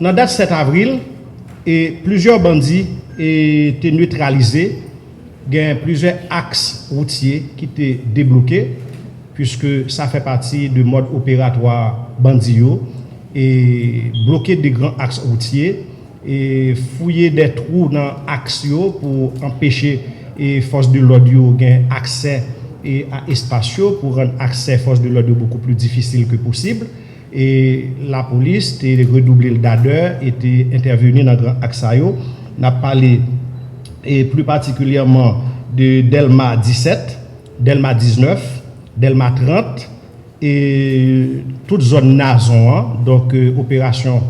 Dans la date 7 avril, plusieurs bandits étaient neutralisés. Il y a plusieurs axes routiers qui étaient débloqués, puisque ça fait partie du mode opératoire bandio, et bloquer des grands axes routiers et fouiller des trous dans l'axe pour empêcher les forces de l'ordre d'avoir accès à l'espace pour rendre accès forces de l'ordre beaucoup plus difficile que possible. Et la police a redoublé le d'ardeur, était intervenue dans le grand axe. On a parlé et plus particulièrement de Delma 17, Delma 19, Delma 30 et toute zone Nazon. Donc intervention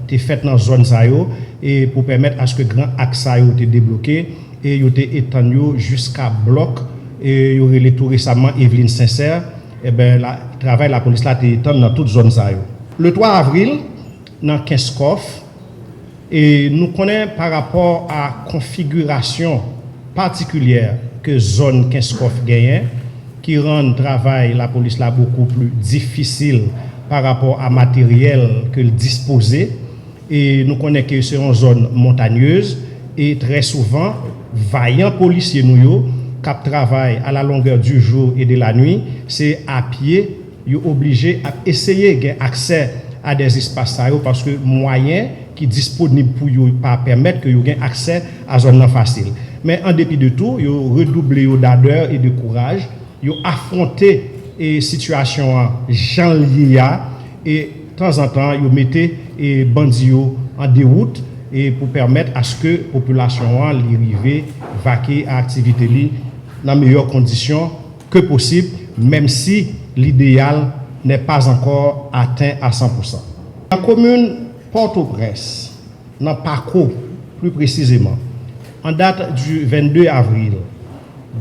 était faite dans la zone Sayo et pour permettre à ce que le grand axe ait été débloqué et il été étendu jusqu'à bloc. Et il y aurait tout récemment Evelyne Sincère. Eh ben, le travail de la police là était étendu dans toute zone Sayo. Le 3 avril, dans 15 coffres, et nous connaissons par rapport à la configuration particulière que zone 15 coffres gagne, qui rend le travail de la police là beaucoup plus difficile par rapport à matériel que le disposé. Et nous connaissons que c'est une zone montagneuse et très souvent, vaillants policiers nous qui travaillent à la longueur du jour et de la nuit, c'est à pied, ils sont obligés à essayer d'avoir accès à des espaces parce que moyens qui sont disponibles pour eux pas permettre que vous ayez accès à zone facile. Mais en dépit de tout, ils ont redoublé d'ardeur et de courage, ils ont affronté les situations Jean Lia et de temps en temps, ils mettaient les bandits en déroute et pour permettre à ce que la population arrive vaquer à l'activité dans les meilleures conditions que possible, même si l'idéal n'est pas encore atteint à 100%. La commune Port-au-Prince, dans Paco plus précisément, en date du 22 avril,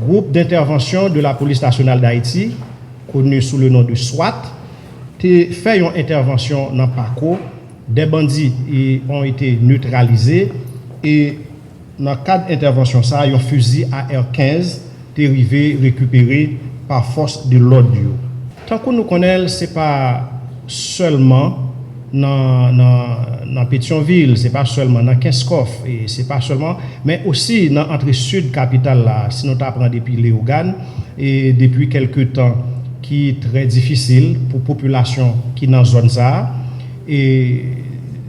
groupe d'intervention de la police nationale d'Haïti, connu sous le nom de SWAT, a fait une intervention dans Paco. Des bandits ont été neutralisés et dans le cadre d'intervention, un fusil AR-15 est arrivé récupéré par force de l'ordre. Tant que nous connaissons, ce n'est pas seulement dans Pétionville, ce n'est pas seulement dans Kinskoff, et c'est pas seulement, mais aussi dans l'entrée sud capitale, là, si nous apprenons depuis Léogane, et depuis quelques temps, qui est très difficile pour la population qui est dans la zone ça. Et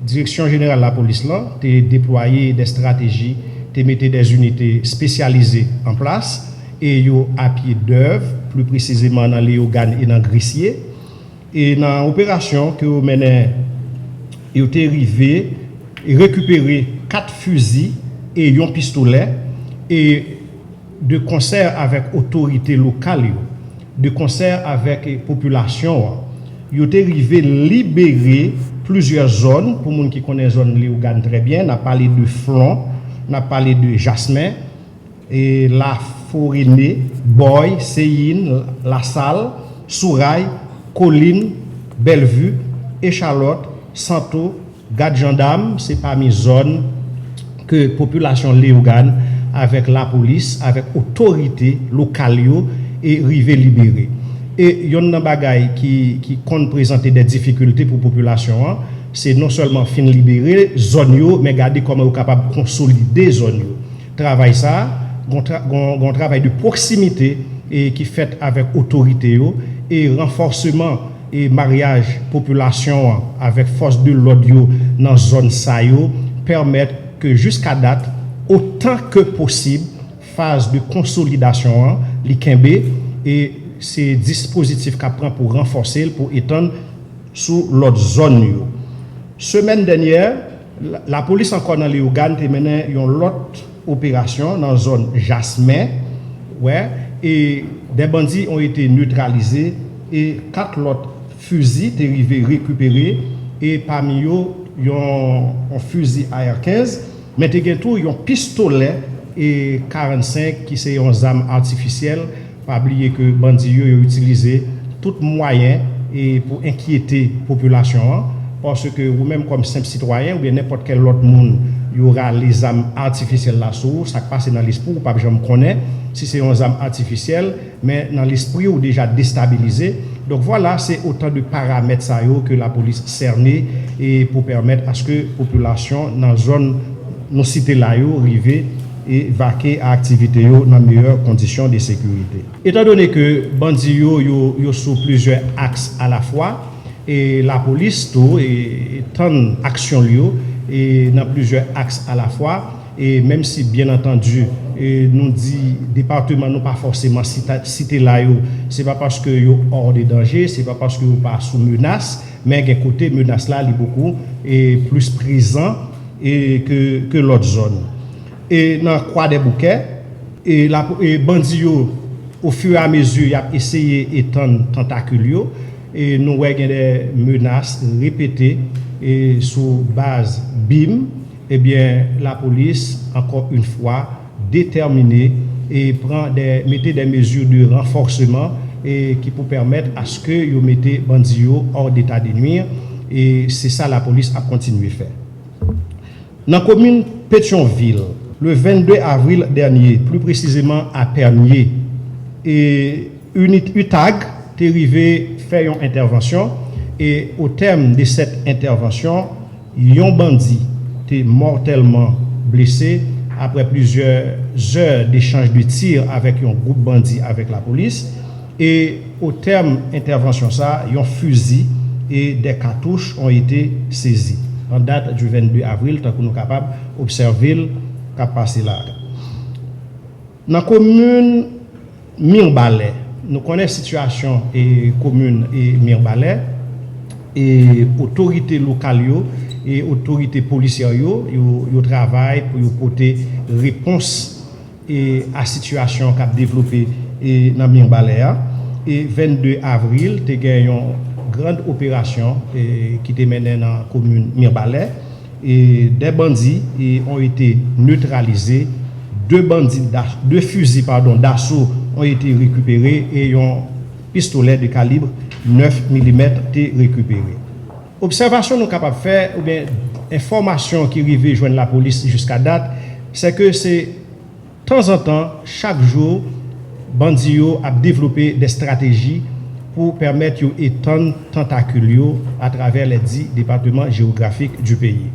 la direction générale de la police là, a déployé des stratégies, a mis des unités spécialisées en place et yo à pied d'œuvre, plus précisément dans Léogane et dans Grissier. Et dans l'opération que vous menez, vous êtes arrivé et récupéré 4 fusils et un pistolet et de concert avec autorités locales, de concert avec la population, vous êtes arrivé libérer plusieurs zones. Pour les gens qui connaissent la zone Léogane très bien, on a parlé de Flon, on a parlé de Jasmin, et La Forénée, Boy, Seyine, La Salle, Sourail, Colline, Bellevue, Échalote, Santo, Garde Gendarme, c'est parmi les zones que la population Léogane, avec la police, avec l'autorité locale, est arrivée libérée. Et il y a un bagage qui compte présenter des difficultés pour la population, c'est non seulement fin libérer zone, mais garder comment on est capable de consolider zone. Travail ça, un travail de proximité et qui fait avec autorité et renforcement et mariage population avec force de l'audio dans zone ça permettent que jusqu'à date autant que possible phase de consolidation l'IKMB et ces dispositifs qu'on prend pour renforcer pour étendre sous l'autre zone. Semaine dernière, la police encore dans Léogane a mené une autre opération dans la zone Jasmin, et des bandits ont été neutralisés et 4 autres fusils sont arrivés récupérés et parmi eux, il y a un fusil AR-15, mais il y a un pistolet et 45 qui sont des armes artificielles. Pas oublier que les bandits ont utilisé tout moyen et pour inquiéter la population parce que vous-même comme simple citoyen ou bien n'importe quel autre monde, il y aura les armes artificielles là sous, ça passe dans l'esprit, ou pas je me connais, si c'est une arme artificielle, mais dans l'esprit ou déjà déstabilisé. Donc voilà, c'est autant de paramètres ça, que la police cernée et pour permettre à ce que la population dans la zone, nos cités là, arrive et vaquer à activité dans les meilleures conditions de sécurité. Étant donné que bandits yo sous plusieurs axes à la fois, et la police tout et tant action et dans plusieurs axes à la fois, et même si bien entendu et nous dit département non pas forcément cité là c'est pas parce que yo hors de danger, c'est pas parce que yo pas sous menace, mais d'un côté menace là est beaucoup et plus présent et que l'autre zone. Et dans Croix des Bouquets et bandits au fur et à mesure y a essayé étendre tentacules et nous voyons des menaces répétées et sous base BIM. Eh bien, la police, encore une fois, déterminée et mettez des mesures de renforcement et qui pour permettre à ce que vous mettez bandits hors d'état de nuire. Et c'est ça la police a continué à faire. Dans la commune Pétionville, le 22 avril dernier, plus précisément à Pernier, et une UTAG est arrivé faire une intervention et au terme de cette intervention, un bandit était mortellement blessé après plusieurs heures d'échange de tirs avec un groupe bandit avec la police. Et au terme d'intervention, un fusil et des cartouches ont été saisis. En date du 22 avril, tant que nous sommes capables d'observer le qui passé là. Dans la commune Mirbalais, nous connaissons la situation et commune et Mirbalais et autorités locales et autorités policières yo travaillent pour porter réponse à la situation qu'a développée dans Mirbalais. Et 22 avril, tu as gagné une grande opération qui était menée dans la commune Mirbalais et des bandits ont été neutralisés. Deux fusils d'assaut ont été récupérés et un pistolet de calibre 9 mm été récupéré. Observation nous capable de faire ou bien information qui arrive joindre la police jusqu'à date, c'est que c'est de temps en temps, chaque jour, bandits ont développé des stratégies pour permettre d'étendre tentacules à travers les 10 départements géographiques du pays.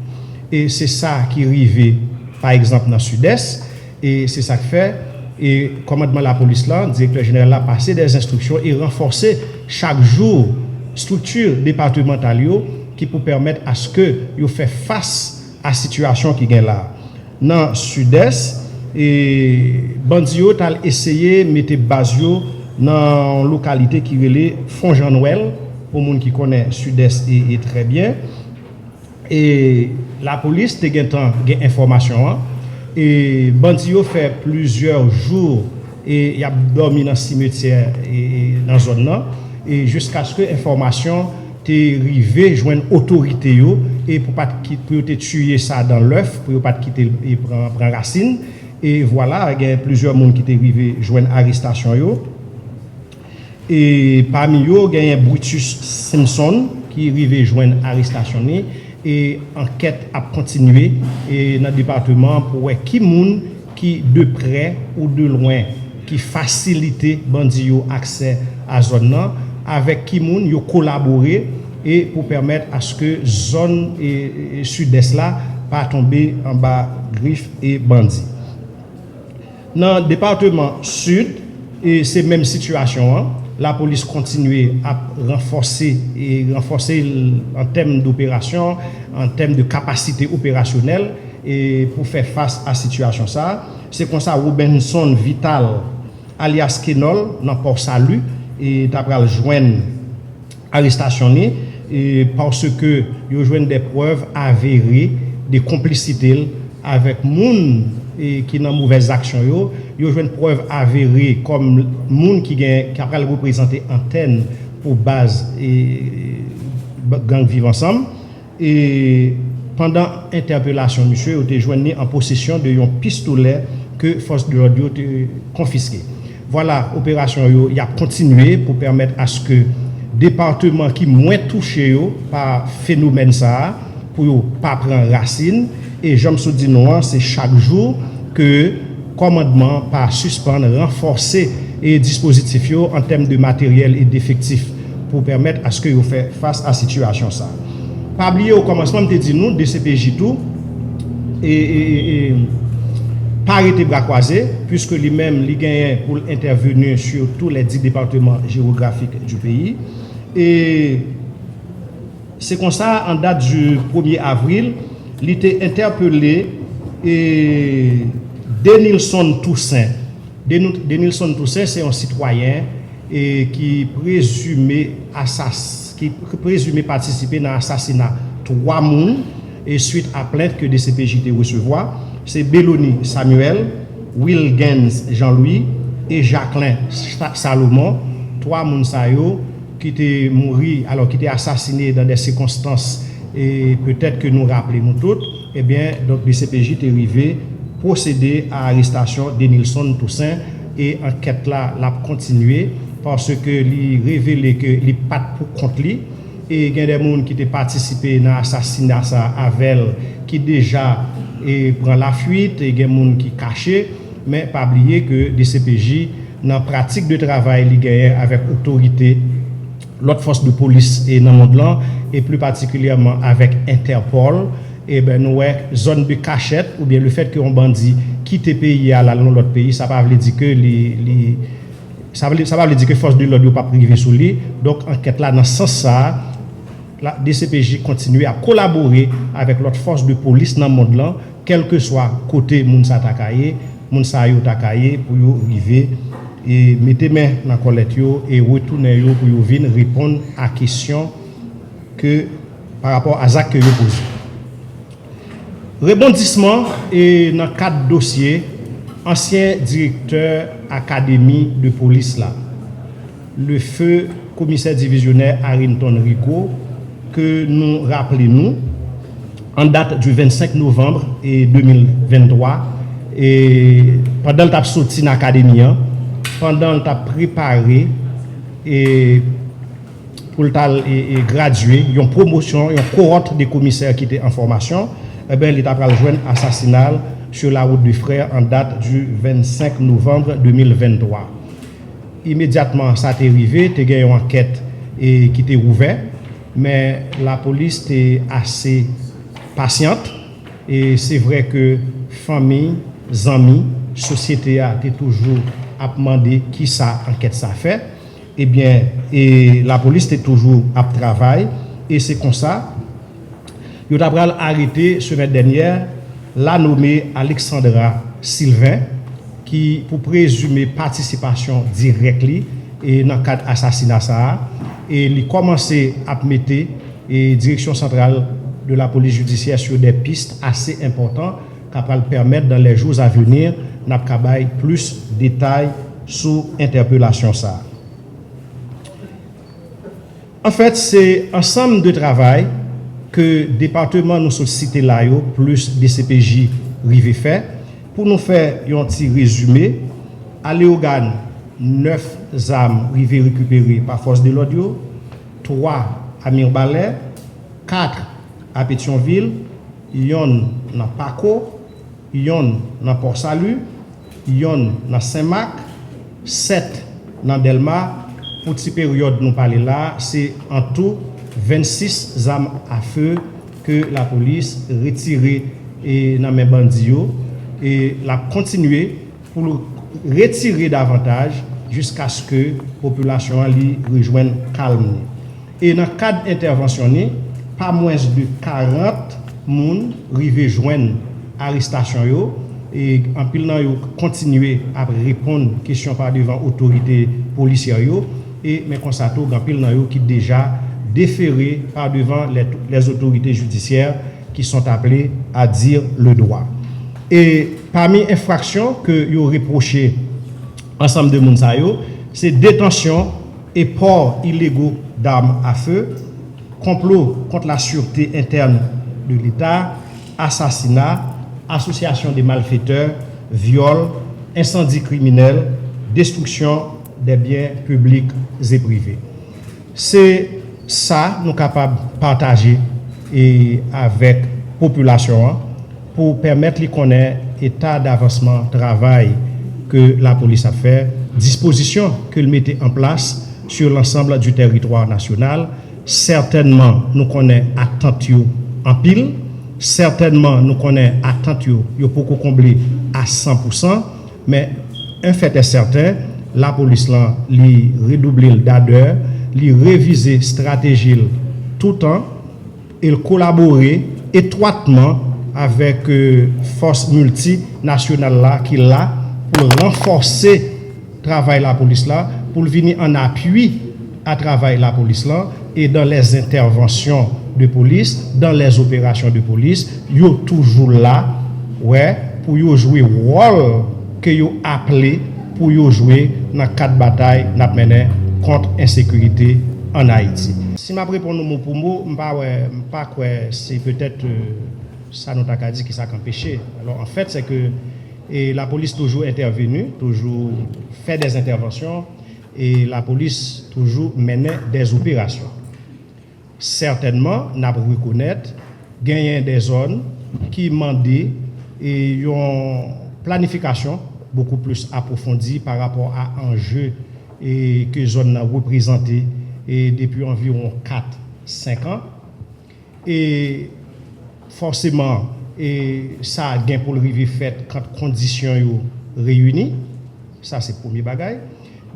Et c'est ça qui arrive, par exemple, dans le sud-est, et c'est ça que fait, et le commandement de la police, là, le directeur général a passé des instructions et renforcé chaque jour structure départementale qui pour permettre à ce que vous fait face à la situation qui est là. Dans le sud-est, et bandits ont essayé de mettre base dans une localité qui est Font-Jean-Noël, pour les gens qui connaissent le sud-est et très bien. Et la police a des informations. Et bandits ont fait plusieurs jours et il a dormi dans le cimetière et dans la zone là. Et jusqu'à ce que l'information t'est arrivée joindre autorité et pour pas tuer ça dans l'œuf, pour pas quitter et prendre racine. Et voilà, il y a plusieurs monde qui t'est arrivé joindre arrestation et parmi eux, il y a Brutus Simpson qui est arrivé joindre arrestation et enquête a continué et dans le département pour voir qui moun qui de près ou de loin qui facilite bandit accès à zone là avec qui moun yo collaborer et pour permettre à ce que zone et sud-est là pas tomber en bas griffe et bandit. Dans le département sud et c'est même situation la police continue à renforcer en termes d'opération, en termes de capacité opérationnelle et pour faire face à la situation ça. C'est comme ça Robinson Vital alias Kenol dans Port-Salut et d'après le joindre arrestation et parce que il joindre des preuves avérées de complicité avec moun et qui dans mauvaise action yo joine preuve avérée comme moun qui après représenter antenne pour base et gang vivre ensemble et pendant interpellation monsieur était joint en possession de un pistolet que force de l'ordre a confisqué. Voilà, opération yo y a continué pour permettre à ce que département qui moins touché par phénomène ça pour pas prendre racine et je me suis dit non, c'est chaque jour que commandement par suspendre renforcer et dispositif en termes de matériel et d'effectifs pour permettre à ce que vous fait face à la situation ça. Pas oublier au commencement me dit nous DCPJ tout et pas arrêter bras croisés puisque lui-même il gagne pour intervenir sur tous les 10 départements géographiques du pays et c'est comme ça en date du 1er avril il était interpellé et Denilson Toussaint. Denilson Toussaint c'est un citoyen et qui présumé participer dans l'assassinat 3 personnes et suite à plainte que DCPJ recevoir, c'est Belloni Samuel, Wilgens Jean-Louis et Jacqueline Salomon, 3 personnes qui étaient morts alors qui étaient assassinés dans des circonstances et peut-être que nous rappelons nous toutes, eh bien donc DCPJ est arrivé procéder à l'arrestation de Denilson Toussaint et enquête là l'a continué parce que il révélé que il pas pour compte lui et il y a des gens qui ont participé dans l'assassinat ça avec qui déjà prend la fuite et il y a des gens qui cachés mais pas oublier que DCPJ dans pratique de travail il gagne avec autorité l'autre force de police et dans le monde là et plus particulièrement avec Interpol et ben nous zone de cachette ou bien le fait que un bandit quitte le pays à l'autre pays ça pas veut dire que ça veut dire que force de l'ordre pas privé sous lui donc enquête là dans ce sens ça la DCPJ continue à collaborer avec l'autre force de police dans le monde là quel que soit côté Mounsa Takaye Mounsa yo Takaye pour yo arriver et mettez main dans collecte yo et retourner yo pour yo venir répondre à question que par rapport à ça que yo pose. Rebondissement et dans 4 dossiers ancien directeur académie de police là le feu commissaire divisionnaire Harrington Rico que nous rappelons en date du 25 novembre 2023 et pendant le t'a sorti dans l'académie pendant le t'a préparé et pour le graduer une promotion une cohorte de commissaires qui étaient en formation eh bien il t'a rejoindre assassinat sur la route du frère en date du 25 novembre 2023. Immédiatement, ça t'est arrivé, tu as eu une enquête qui t'est ouverte, mais la police était assez patiente et c'est vrai que famille, amis, société a toujours demandé qui ça enquête ça fait. Eh bien, et la police était toujours à travail et c'est comme ça. Il a arrêté semaine dernière la nommée Alexandra Sylvain qui pour présumer participation directe et dans le cadre assassinat ça et il commencé à mettre et direction centrale de la police judiciaire sur des pistes assez importantes qui vont permettre dans les jours à venir d'avoir plus de détails sur l'interpellation ça. En fait, c'est un ensemble de travail que le département nous sollicite là, plus DCPJ rivé fait, pour nous faire un petit résumé. À Léogane, 9 armes rivé récupérées par force de l'audio, 3 à Mirbalet, 4 à Pétionville, yon dans Paco, yon dans Port-Salut, yon dans Saint-Marc, 7 dans Delma. Pour cette période nous parlons là, c'est en tout 26 armes à feu que la police retiré dans mes bandits et la continuer pour retirer davantage jusqu'à ce que la population rejoigne calme. Et dans le cadre d'intervention, pas moins de 40 personnes arrivent joindre l'arrestation et en pile continuer à répondre aux questions par devant autorités policières et mais constater en pile qui déjà déféré par devant les autorités judiciaires qui sont appelées à dire le droit. Et parmi les infractions que vous reprochez ensemble de Mounsayo, c'est détention et port illégaux d'armes à feu, complot contre la sûreté interne de l'État, assassinat, association des malfaiteurs, viol, incendie criminel, destruction des biens publics et privés. C'est ça nous capables de partager et avec la population pour permettre de connaître l'état d'avancement travail que la police a fait, disposition qu'elle mettait en place sur l'ensemble du territoire national. Certainement, nous connaissons attente en pile. Certainement, nous connaissons attente pour combler à 100%. Mais un fait est certain, la police l'a redoublé d'ardeur, li réviser stratégie tout le temps et collaborer étroitement avec force multinationale là qui là pour renforcer le travail de la police là, pour venir en appui à travail de la police là et dans les interventions de police, dans les opérations de police, yo toujours là ouais pour yo jouer rôle que yo appelé pour yo jouer dans quatre batailles n'a mené contre l'insécurité en Haïti. Si je réponds mot pour mot, je ne pas que c'est peut-être ça nous a dit qui ça empêché. Alors en fait, c'est que la police toujours intervenue, toujours fait des interventions et la police toujours menait des opérations. Certainement, nous avons reconnaître gagner des zones qui demandaient une planification beaucoup plus approfondie par rapport à enjeux et que zone a représenté depuis environ 4-5 ans. Et forcément, ça a gain pour le river fait quand conditions sont réunies. Ça, c'est le premier bagage.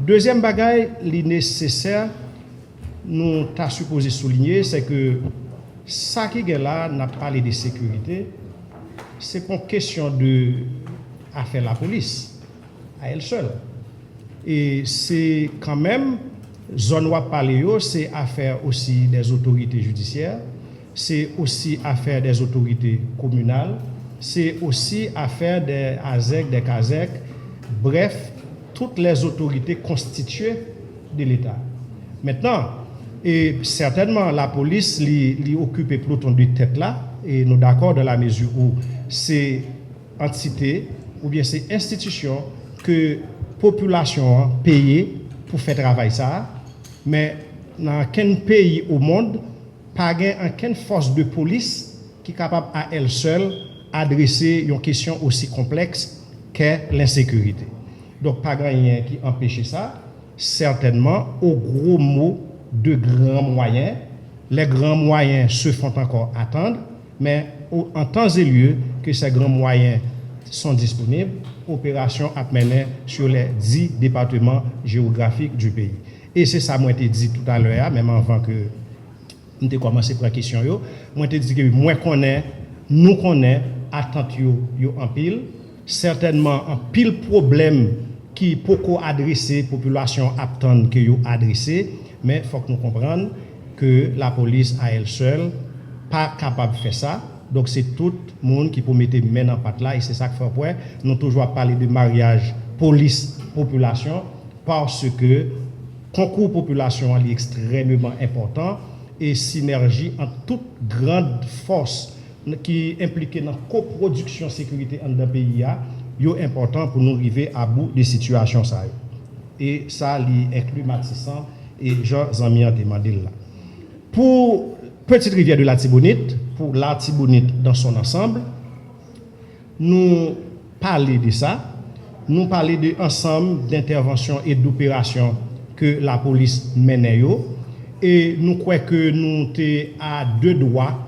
Deuxième bagage, li nécessaire, nous t'as supposé souligner, c'est que ça qui est là, n'a pas parlé de sécurité, c'est pas une question de affaire la police, à elle seule. Et c'est quand même, zone où parler, c'est affaire aussi des autorités judiciaires, c'est aussi affaire des autorités communales, c'est aussi affaire des ASEC, des CASEC, bref, toutes les autorités constituées de l'État. Maintenant, et certainement la police lui occupe peloton de tête là, et nous d'accord dans la mesure où c'est entité ou bien c'est institution que population payée pour faire travail ça, mais dans quel pays au monde pas aucune force de police qui est capable à elle seule adresser une question aussi complexe qu'est l'insécurité. Donc pas rien qui empêche ça, certainement au gros mot de grands moyens. Les grands moyens se font encore attendre, mais en temps et lieu que ces grands moyens sont disponibles, opération à mener sur les 10 départements géographiques du pays. Et c'est ça, moi, je dit tout à l'heure, même avant que nous avons commencé par la question, moi, je dit que moi, nous connaissons, attente en pile, certainement en pile problème qui peut adresser la population attendre que yo adresser, mais il faut que nous comprenions que la police à elle seule pas capable de faire ça. Donc c'est tout le monde qui peut mettre main en patte là et c'est ça que fait point. Nous toujours parler de mariage police-population parce que concours population est extrêmement important et synergie entre toute grande force qui est impliquée dans la coproduction sécurité dans le pays est important pour nous arriver à bout des situations ça. Et ça inclut Matissan et Jean-Zami a demandé là. Pour Petite Rivière de la Tibonite, pour la Tibonite dans son ensemble, nous parler de ça, nous parler de ensemble d'interventions et d'opérations que la police mène et nous croyons que nous sommes à deux doigts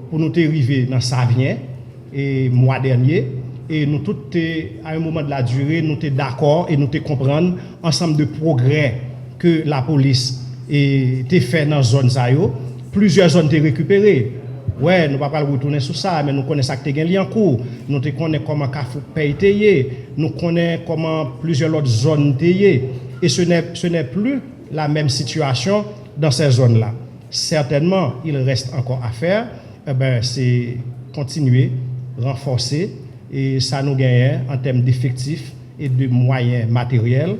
pour nous arriver dans Savien et mois dernier et nous tous à un moment de la durée nous sommes d'accord et nous comprenons ensemble de progrès que la police a fait dans la zone ça yo. Plusieurs zones été récupérées. Ouais, nous ne pouvons pas retourner sur ça, mais nous connaissons que tu as en cours. Nous connaissons comment Kafou paye tayé. Nous connaissons comment plusieurs autres zones tayé. Et ce n'est plus la même situation dans ces zones-là. Certainement, il reste encore à faire. C'est continuer, renforcer, et ça nous gagne en termes d'effectifs et de moyens matériels.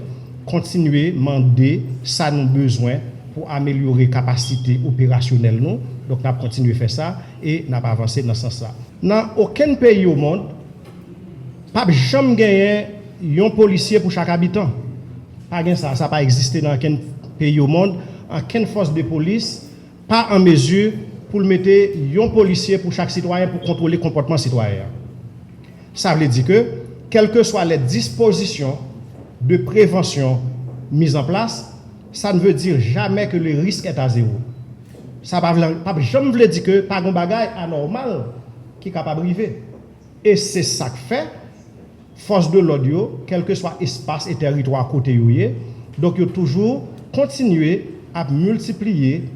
Continuer, demander, ça nous besoin pour améliorer la capacité opérationnelle. Nous. Donc, nous avons continué à faire ça et nous avons avancé dans ce sens-là. Dans aucun pays au monde, pas jamais gagné un policier pour chaque habitant. Pas ça n'a pas existé dans aucun pays au monde. aucune force de police pas en mesure pour mettre un policier pour chaque citoyen pour contrôler le comportement citoyen. Ça veut dire que, quelles que soient les dispositions de prévention mises en place, ça ne veut dire jamais que le risque est à zéro. Ça ne jamais veut dire que pas de bagage anormal qui est capable d'arriver. Et c'est ça que fait force de l'audio, quel que soit espace et territoire à côté donc il faut toujours continuer à multiplier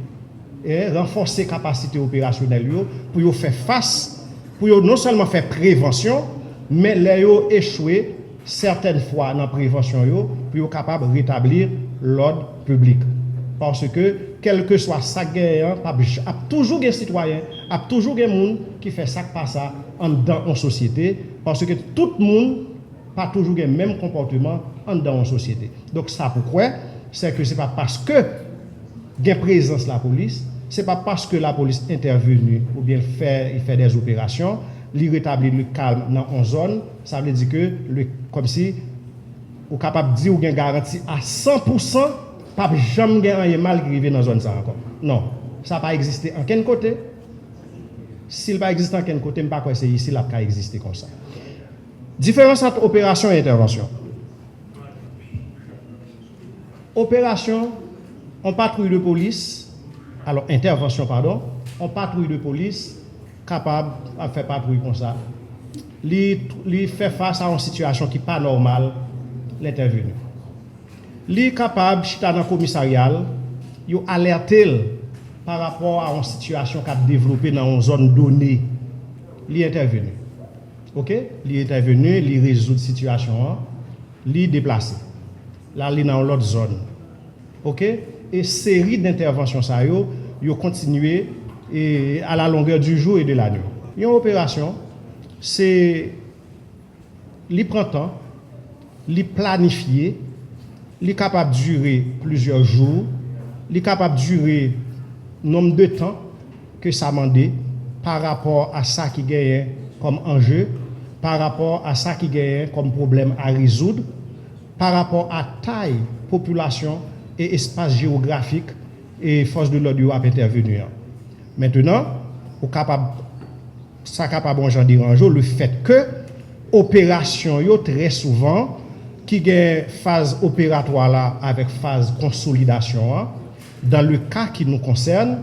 et renforcer la capacité opérationnelle pour faire face, pour non seulement faire prévention, mais les échouer certaines fois dans la prévention pour être capable de rétablir l'ordre public. Parce que, quel que soit ça, il y a toujours des citoyens, il y a toujours des gens qui font ça qui passe dans la société, parce que tout le monde n'a pas toujours le même comportement dans la société. Donc, ça pourquoi? C'est que ce n'est pas parce que il y a présence de la police, ce n'est pas parce que la police est intervenue ou bien fait des opérations, il rétablit le calme dans une zone, ça veut dire que, comme si, vous êtes capable de dire ou bien garantie à 100%, pas jamais un mal qui arrive dans la zone ça encore. Non, ça n'a pas existé en quel côté. S'il n'a pas existé en quel côté, je ne sais pas si ici, il n'a pas existé comme ça. Différence entre opération et intervention. Opération, on patrouille de police, alors intervention, pardon, on patrouille de police capable de faire patrouille comme ça. Il fait face à une situation qui n'est pas normale, l'intervenu. Il est capable, si dans le commissariat, il alerter par rapport à une situation qui a développé dans une zone donnée. Il est intervenu. OK? Il est intervenu, il résout la situation, il est déplacé. Là, il est dans l'autre zone. OK? Et série d'interventions, ça, il continué à la longueur du jour et de la nuit. Une opération, c'est il prend temps, il planifié, il est capable de durer plusieurs jours, il est capable de durer nombre de temps que ça demande par rapport à ça qui gagne comme enjeu, par rapport à ça qui gagne comme problème à résoudre, par rapport à taille, population et espace géographique et force de l'ordre à intervenir. Maintenant, ça capable le fait que opération yo très souvent qui gagne phase opératoire là avec phase consolidation dans le cas qui nous concerne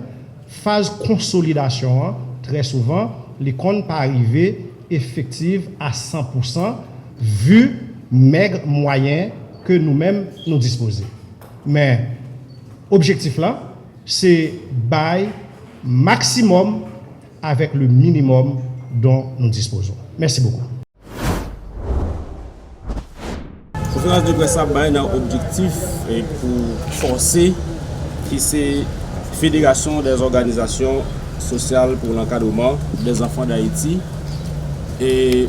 phase consolidation très souvent les comptes pas arriver effective à 100% vu maigre moyen que nous-mêmes nous disposons. Mais objectif là c'est bail maximum avec le minimum dont nous disposons. Merci beaucoup. Conférence de presse a un objectif pour forcer qui c'est Fédération des organisations sociales pour l'encadrement des enfants d'Haïti et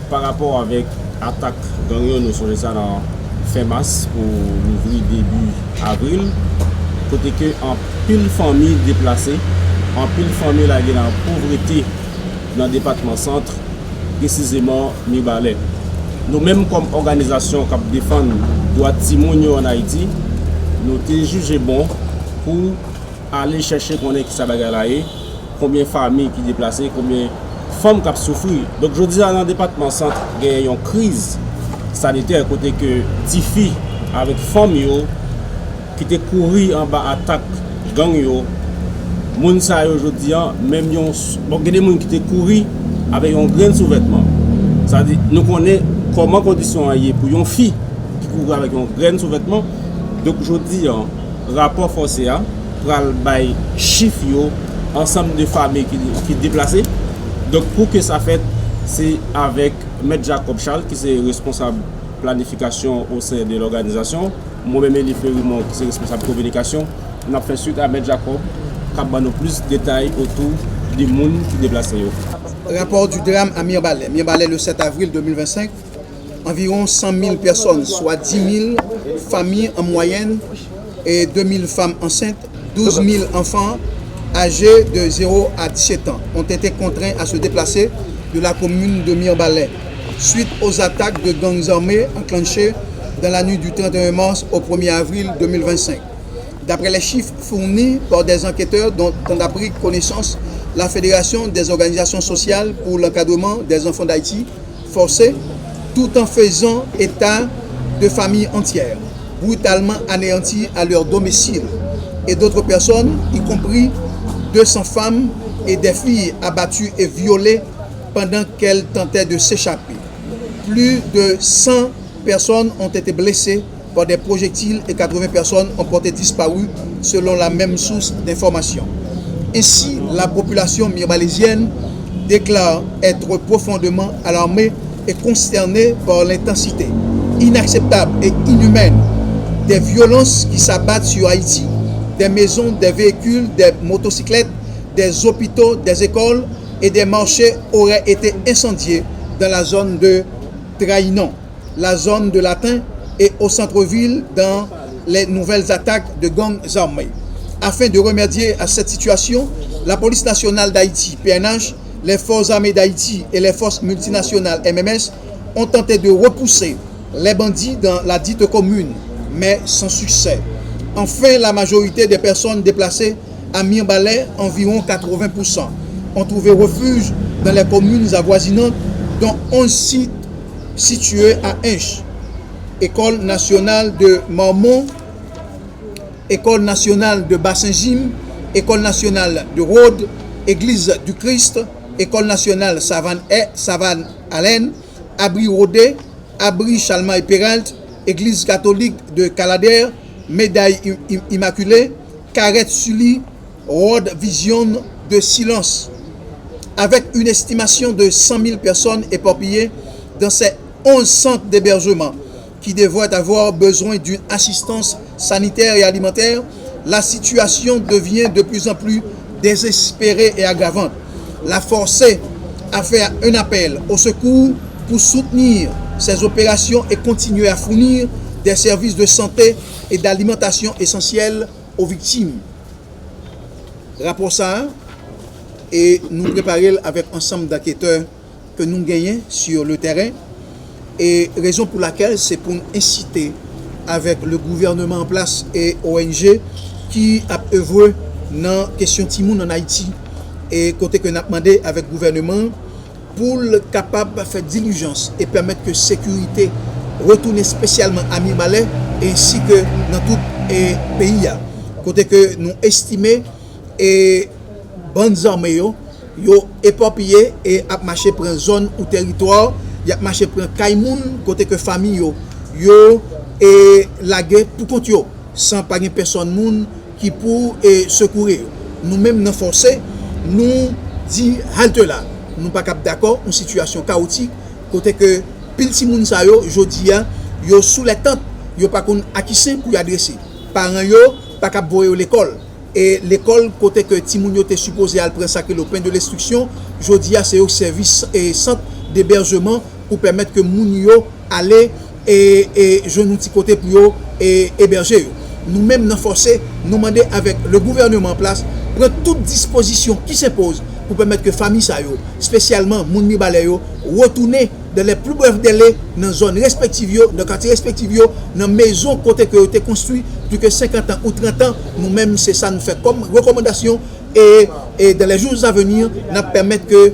par rapport avec attaque gang nous sommes ça dans fin mars pour l'ouvrir début avril côté que en pile famille déplacée en pile famille là dans la pauvreté dans le département centre précisément Mibalais. Nous-mêmes comme organisation qui défend les droits de Timonio en Haïti, nous avons jugé bon pour aller chercher qui ça combien de familles qui déplacées, combien de femmes qui souffrent. Donc je dis dans le département centre, il y a une crise sanitaire côté que Tifi avec femmes qui étaient couru en bas attaque gang yo. Moun sa aujourd'hui même yon bon des gens qui étaient couru avec un grain de sous-vêtement. Ça dit nous connaissons comment condition est pour une fille qui court avec un grain de sous-vêtement. Donc aujourd'hui rapport forcé pour bail chiffre ensemble de familles qui déplacées. Donc pour que ça fait c'est avec M. Jacob Charles qui est responsable planification au sein de l'organisation. Moi-même Elie Ferrimont qui est responsable communication. On a fait suite à M. Jacob qui a donné plus de détails autour des gens qui déplacent. Rapport du drame à Mirbalais. Mirbalais le 7 avril 2025. Environ 100 000 personnes, soit 10 000 familles en moyenne et 2 000 femmes enceintes, 12 000 enfants âgés de 0 à 17 ans ont été contraints à se déplacer de la commune de Mirbalais suite aux attaques de gangs armés enclenchées dans la nuit du 31 mars au 1er avril 2025. D'après les chiffres fournis par des enquêteurs dont on a pris connaissance, la Fédération des organisations sociales pour l'encadrement des enfants d'Haïti forcés, tout en faisant état de familles entières, brutalement anéanties à leur domicile, et d'autres personnes, y compris 200 femmes et des filles abattues et violées pendant qu'elles tentaient de s'échapper. Plus de 100 personnes ont été blessées par des projectiles et 80 personnes ont porté disparu selon la même source d'information. Ainsi, la population mirbalésienne déclare être profondément alarmée et consternée par l'intensité inacceptable et inhumaine des violences qui s'abattent sur Haïti, des maisons, des véhicules, des motocyclettes, des hôpitaux, des écoles et des marchés auraient été incendiés dans la zone de Traïnon, la zone de Latin et au centre-ville dans les nouvelles attaques de gangs armés. Afin de remédier à cette situation, la police nationale d'Haïti, PNH, les forces armées d'Haïti et les forces multinationales MMS ont tenté de repousser les bandits dans la dite commune, mais sans succès. Enfin, la majorité des personnes déplacées à Mirbalais, environ 80%, ont trouvé refuge dans les communes avoisinantes, dont 11 sites situés à Hinche. École nationale de Marmont, École nationale de Bassin-Gim, École nationale de Rhodes, Église du Christ, École nationale Savane-Allen, Abri Rodé, Abri Chalma et Peralt, Église catholique de Calader, Médaille Immaculée, Carrette Sully, Rhodes Vision de Silence. Avec une estimation de 100 000 personnes éparpillées dans ces 11 centres d'hébergement qui devraient avoir besoin d'une assistance sanitaire et alimentaire, la situation devient de plus en plus désespérée et aggravante. La forcée a fait un appel au secours pour soutenir ces opérations et continuer à fournir des services de santé et d'alimentation essentiels aux victimes. Rapport ça, et nous préparer avec ensemble d'enquêteurs que nous gagnons sur le terrain. Et raison pour laquelle c'est pour nous inciter avec le gouvernement en place et ONG qui a œuvré dans la question Timoun en Haïti et côté que nous avons demandé avec le gouvernement pour le capable de faire diligence et permettre que la sécurité retourne spécialement à Mirbalais ainsi que dans tout le pays. Côté que nous estimons et bandes armées yo éparpillé et a marché pour une zone ou territoire, y a marché pour un Kaimoun côté que famille yo et la guerre pour compte yo sans pas une personne moun qui pour secourir. Nous même nous forcer nous dit halte là. Nous pas cap d'accord une situation chaotique côté que pile ti moun sa yo jodi a yo sous les tentes, yo pas kon à qui c'est pour y adresser. Parents yo pas cap voyer l'école. Et l'école, côté que Timoun était supposé à prendre ça que le pain de l'instruction, je dis à ces services et centres d'hébergement pour permettre que moun yo aller et je nous petit côté pour héberger. Nous-mêmes nous forcer, nous demander avec le gouvernement en place prendre toute disposition qui s'impose pour permettre que famille ça yo, spécialement moun Mirbalais yo, retourner dans les plus brefs délais dans les zones respectives, dans les quartiers respectifs, dans les maisons côté que été construit plus que 50 ans ou 30 ans. Nous-mêmes, c'est ça nous fait comme recommandation et dans les jours à venir, nous permettre que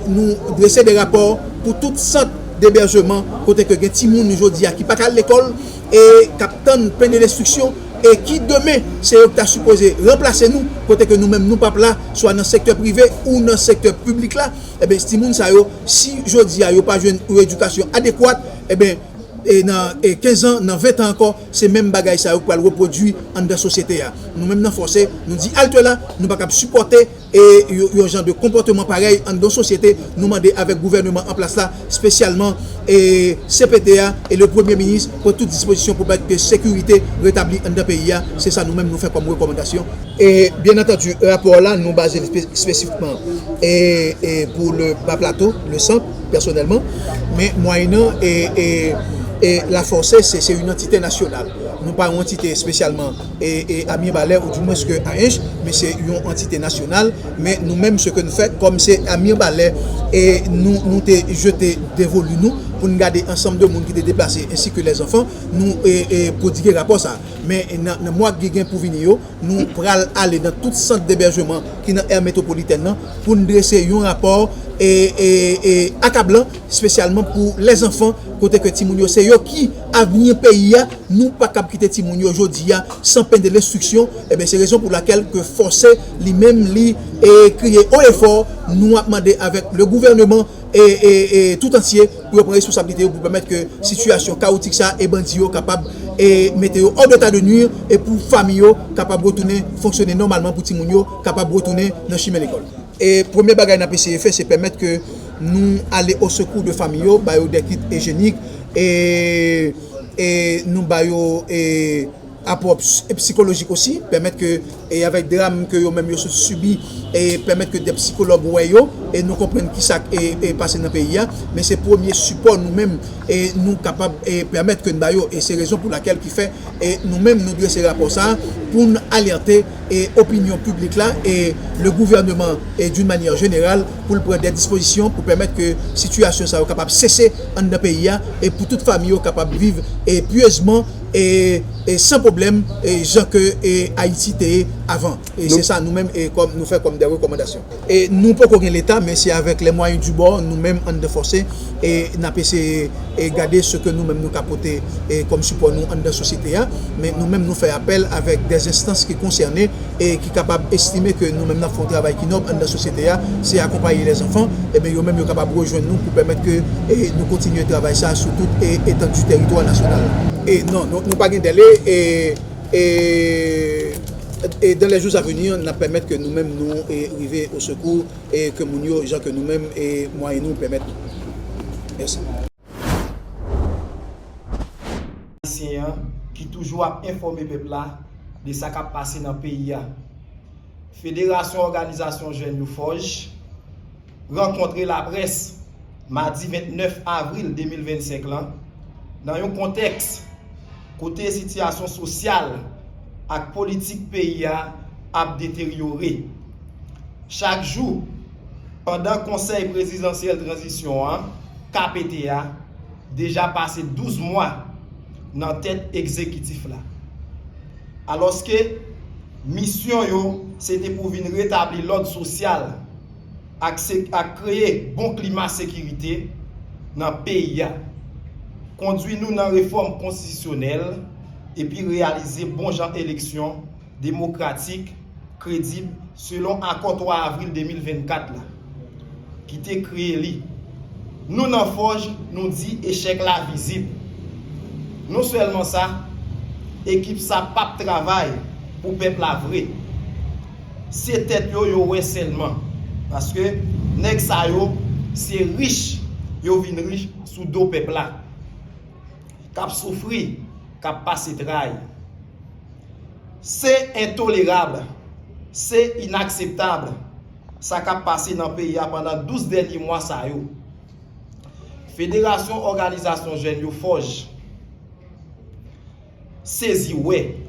nous dresser des rapports pour tout centre d'hébergement côté que Timoun aujourd'hui qui pas à l'école et captain plein de restrictions et qui demain c'est eux qui supposé remplacer nous côté que nous-mêmes nous pas là soit dans le secteur privé ou dans le secteur public là et bien Timoun ça yo si jodi a yo pas une éducation adéquate et bien et dans 15 ans dans 20 ans encore c'est même bagaille ça pour le reproduire en dans société là nous même dans forcer nous dit halte là nous pas capable supporter et un genre de comportement pareil en dans société nous demander avec gouvernement en place là spécialement et CPTA et le premier ministre pour toute disposition pour mettre que sécurité rétablie dans le pays c'est ça nous même nous fait comme recommandation et bien entendu rapport là nous basé spécifiquement et pour le bas plateau le centre personnellement mais moyennant et la force c'est une entité nationale. Nous pas une entité spécialement à Mirbalais ou du moins que à Hinche, mais c'est une entité nationale. Mais nous-mêmes ce que nous faisons, comme c'est à Mirbalais et nous jeté dévolu nous pour nous garder ensemble de monde qui étaient déplacés ainsi que les enfants, nous prodiguer rapport ça. Mais dans le mois qui vient pour venir, nous pourrons aller dans tout centre d'hébergement qui est dans l'aire métropolitaine pour nous dresser un rapport accablant, spécialement pour les enfants, côté que Timounio, c'est eux qui avenir pays, nous pas cap quitter Timounio aujourd'hui sans peine de l'instruction. Et bien c'est la raison pour laquelle que forcer lui-même crier haut et fort, nous a demandé avec le gouvernement et tout entier pour prendre responsabilité pour permettre que situation chaotique ça et bandits capable et mettre hors d'état de nuire et pour famille capable retourner fonctionner normalement pour Timounio capable retourner dans chemin l'école. Et premier bagage n'a essayé faire c'est permettre que nous aller au secours de famille des kits hygiéniques et nous baillons apport psychologique aussi, permettre que, et avec des drames que eux-mêmes ont subi, et permettre que des psychologues et nous comprennent qui ça est passé dans le pays. Mais c'est le premier support nous-mêmes et nous capables et permettre que nous et c'est la raison pour laquelle qui fait et nous-mêmes nous dresser rapport ça pour nous alerter et opinion publique là et le gouvernement et d'une manière générale pour prendre des dispositions pour permettre que la situation soit capable de cesser dans le pays et pour toute famille capable de vivre et pieusement et sans problème et gens que Haïti était avant et c'est ça nous-mêmes et comme nous fait comme des recommandations et nous pas qu'on l'État mais c'est avec les moyens du bord nous-mêmes en de forcer et n'a essayé et garder ce que nous-mêmes nous capoter et comme support nous en de société mais nous-mêmes nous fait appel avec des instances qui concernées et qui capable estimer que nous-mêmes nous faisons un travail qui noble en de société c'est accompagner les enfants et bien eux-mêmes sont capables de rejoindre nous pour permettre que nous continuer à travailler ça sur toute étendue du territoire national. Et non, nous pas de délai et dans les jours à venir, nous permettre que nous-mêmes nous arriver au secours et que nous gens que nous-mêmes et moi et nous permettent. Merci. Qui toujours a informé le peuple là de ce qui a passé dans le pays. Fédération Organisation Jeunes du Forge rencontré la presse mardi 29 avril 2025 là, dans un contexte côté situation sociale et politique pays a détérioré. Chaque jour, pendant le Conseil présidentiel de transition, KPTA, déjà passé 12 mois dans la tête exécutive là. Alors que mission c'était pour venir rétablir l'ordre social et créer un bon climat de sécurité dans le pays. Conduire nous dans la réforme constitutionnelle et puis réaliser bon genre d'élection démocratique, crédible, selon l'accord 3 avril 2024 là, qui était créé. Nous, dans Forge, nous dit échec là visible. Non seulement ça, équipe ça pas de travail pour peuple la vrai. C'est tête yo seulement. Parce que nèg sa yo, c'est riche, yo vin riche sous dos peuple là. Cap souffrir, cap passer travail. C'est intolérable, c'est inacceptable. Ça cap passé dans le pays pendant 12 derniers mois ça yo. Fédération Organisation Jeunes yo Forge saisi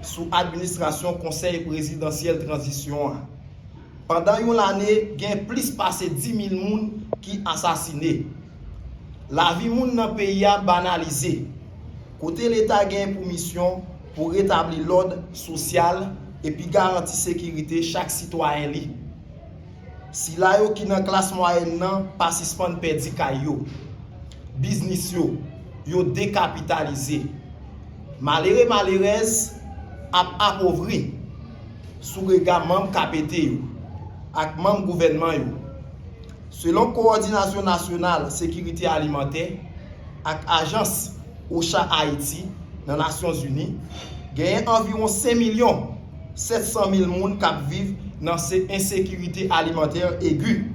sous administration Conseil présidentiel transition. Pendant une année, il y a plus passé 10 000 personnes qui assassinés. La vie moun dans le pays a banalisé. Côté l'État a pour mission pour rétablir l'ordre social et puis garantir la sécurité chaque citoyen. Si là qui dans classe moyenne nan pas suspend perdu kayo, business yo décapitalisé. Malheureuse a appauvri sous regard membre KPT ak membre gouvernement yo. Selon coordination nationale sécurité alimentaire ak agence OCHA Haïti dans les Nations Unies, il y a environ 5 700 000 personnes qui vivent dans cette insécurité alimentaire aiguë.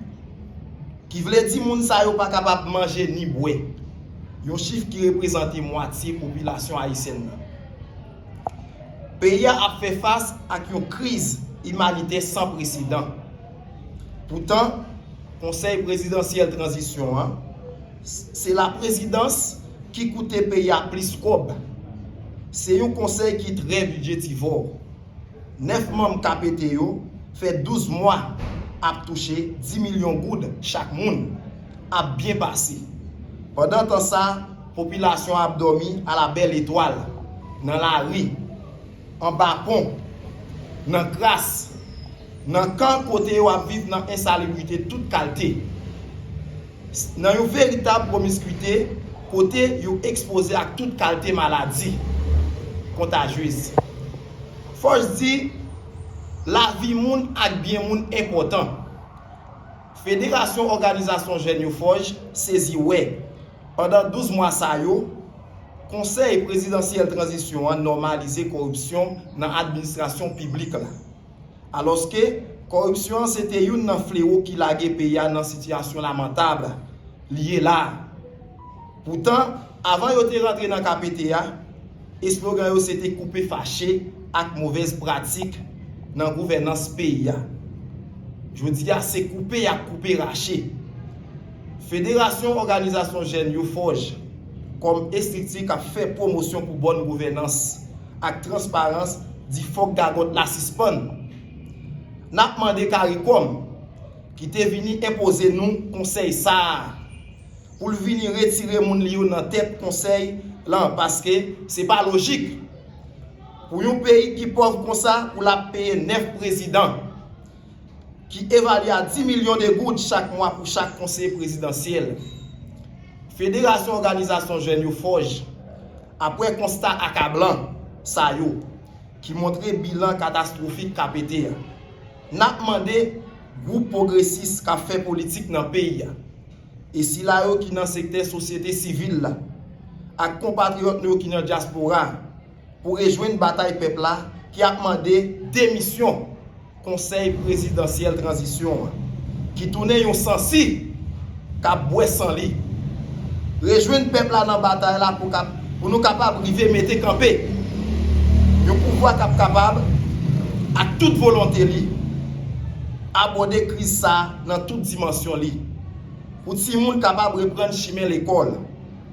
Qui veut dire que les gens ne sont pas capables de manger ni boire. Un chiffre qui représente moitié de la population haïtienne. Le pays a fait face à une crise humanitaire sans précédent. Pourtant, le Conseil présidentiel de transition, c'est la présidence qui coûte le pays à plus cob. C'est un conseil qui est très budgétivore. 9 membres KPTO fait 12 mois à toucher 10 millions de gouttes chaque monde a bien passé. Pendant temps ça, population a dormi à la belle étoile, dans la rue, en bas pont, dans crasse, dans camp côté où a vivre dans insalubrité toute qualité. Dans une véritable promiscuité, côté yo exposé à toute qualité maladie contagieuse. Faut dire la vie moun ak bien moun important. Fédération organisation jeune yo Forge saisi ouais. Pendant 12 mois ça yo, Conseil présidentiel transition a normalisé corruption dans l'administration publique là. Alors que corruption c'était une fléau qui lagué pays dans situation lamentable lié là. Pourtant, avant yo te rentré dans KPTA, slogan yo c'était couper fâché avec mauvaise pratique dans gouvernance pays. Je dis c'est couper à couper raché. Fédération organisation jeune yo Forge comme structure qui a fait promotion pour bonne gouvernance avec transparence dit faut gagot la suspend. N'a demandé CARICOM qui te venu imposer nous conseil ça pour venir retirer mon lion dans tête conseil là parce que c'est pas logique. Pour un pays qui pauvre comme ça pour la payer 9 présidents qui évalue à 10 millions de gouttes chaque mois pour chaque conseiller présidentiel. Fédération organisation jeune yo Forge après constat accablant ça yo qui montrait bilan catastrophique KPT. N'a demandé groupe progressiste qui a fait politique dans le pays. Et si là yo qui dans secteur société civile là ak compatriotes yo qui dans diaspora pour rejoindre bataille peuple là qui a demandé démission conseil présidentiel transition qui tournait yon sensi ka boire sans lit. Rejoindre peuple là dans bataille là pour nous capable river mettre camper. Yon pouvoir capable à toute volonté li aborder crise ça dans toute dimension li. Pour ti moun capable reprendre chemin l'école,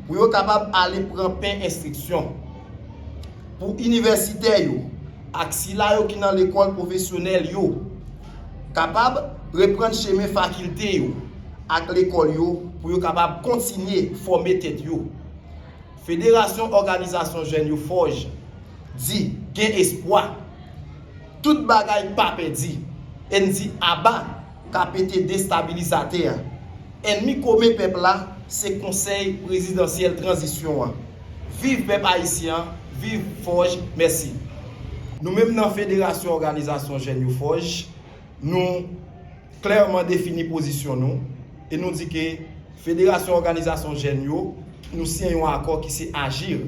pour yo capable aller prendre pain instruction. Pour universitaire yo, ak si la yo qui dans l'école professionnelle yo, capable reprendre chemin faculté yo, ak l'école yo pour yo capable continuer former tête yo. Fédération organisation jeune yo Forge dit gain espoir. Toute bagaille pas perdu. En dit abat KPT déstabilisateur. Ennemi commun peuple là, c'est conseil présidentiel transition. Vive peuple haïtien, vive Forge, merci. Nous-mêmes dans la Fédération Organisation Jeune Forge, nous clairement défini position nous et nous dit que Fédération Organisation Jeune nous signons un accord qui c'est agir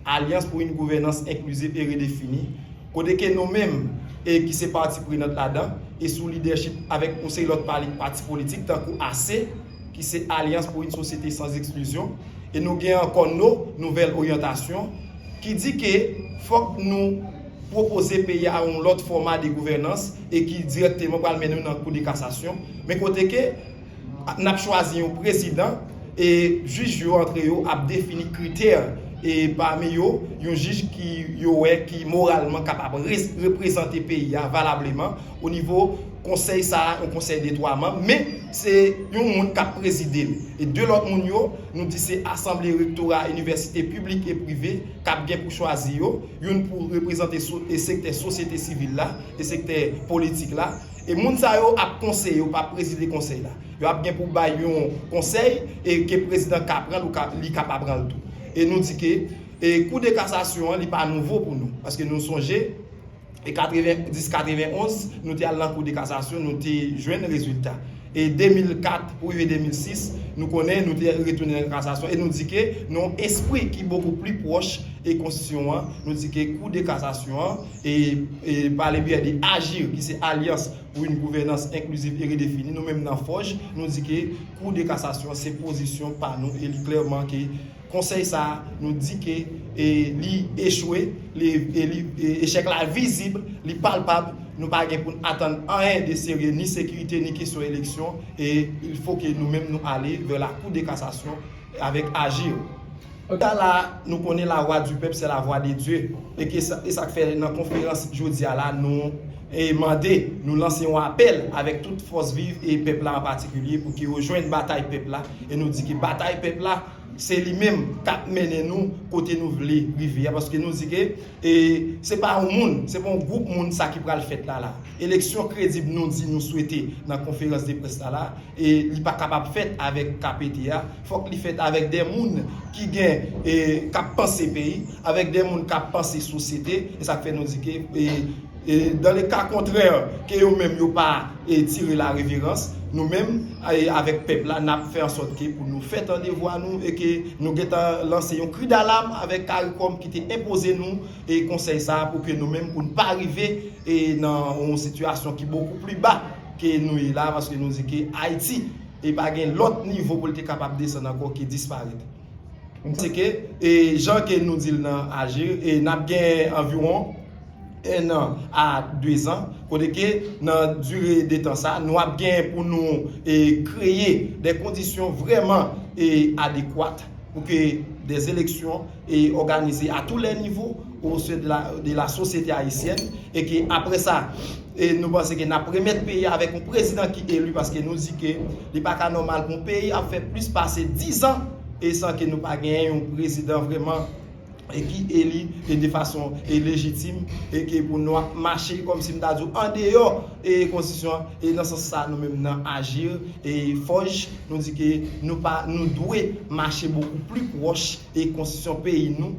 alliance pour une gouvernance inclusive et redéfinie. Côté que nous-mêmes et qui c'est parti prenante là-dedans et sous leadership avec un seul autre parti politique tant que AC qui c'est Alliance pour une société sans exclusion et nous avons encore nos nouvelles orientations qui dit que faut que nous proposer pays à un autre format de gouvernance et qui directement va mener dans le cours de cassation mais côté que n'a choisi un président et juge entre eux a défini critères et parmi eux un juge qui moralement capable de représenter le pays valablement au niveau conseil ça un conseil des 3 membres mais c'est un monde qui a présidé et de l'autre monde nous dit c'est assemblée rectorat université publique et privée qui a bien pour choisir une pour représenter le secteur société civile là et secteur politique là et moun sa yo a conseil pas présider conseil là yo a bien pour bailler un conseil et que président cap prendre ou li capable prendre tout et nous dit que et coup de cassation n'est pas nouveau pour nous parce que nous songeons et 91 nous étions allés dans le cours de cassation nous avons joué un résultat et 2004 pour 2006 nous connaissons nous avons retourné dans la cassation et nous dit que nous esprit qui est beaucoup plus proche et constitution nous dit que cours de cassation et par le biais d'agir qui c'est alliance pour une gouvernance inclusive et redéfinie nous même dans Forge nous dit que cours de cassation c'est position par nous et clairement que conseil ça nous dit que li échoué l'échec là visible li palpable nous pas pour attendre rien de sérieux ni sécurité ni question élection et il faut que nous-mêmes nous aller vers la cour de cassation avec agir. Là nous connaissons la voix du peuple c'est la voix de Dieu et que ça fait dans conférence jeudi là nous et demander nous lancer un appel avec toute force vive et peuple là en particulier pour qu'ils rejoignent bataille peuple là et nous dit que bataille peuple là c'est lui-même qui a mené nous côté nous voulons arriver parce que nous dit que c'est pas un monde, c'est pas un groupe monde ça qui va le faire là. Élection crédible nous dit nous souhaiter dans la conférence de presse là et il pas capable faire avec KPTA, faut qu'il fait avec des monde qui gagne et qui penser pays, avec des monde qui penser société et ça fait nous dire que et dans les cas contraires que eux-mêmes n'ont pas tiré la révérence, nous-mêmes, avec le peuple, nous avons fait en sorte que pour nous faire rendez-vous à nous et que nous avons lancé un cri d'alarme avec CARICOM qui était imposé nous et conseil ça pour que nous-mêmes, pour ne pas arriver dans une situation qui est beaucoup plus bas que nous est là parce que nous disons que Haïti n'est pas l'autre niveau pour être capable de descendre encore qui disparaît. C'est que les gens qui nous disent agir et nous avons environ 1 an à 2 ans, côté que dans la durée de temps ça, nous avons bien pour nous créer des conditions vraiment adéquates pour que des élections et organisées à tous les niveaux au sein de la société haïtienne et que après ça nous pensons que nous avons premier pays avec un président qui est élu parce que nous dit que n'est pas normal pour un pays a fait plus passer 10 ans et sans que nous pas gagné un président vraiment et qui élit de façon légitime et qui pour nous marcher comme si nous avons en dehors et constitution et dans ce sens ça nous même agir et Forge nous dit que nous devons marcher beaucoup plus proche et constitution pays nous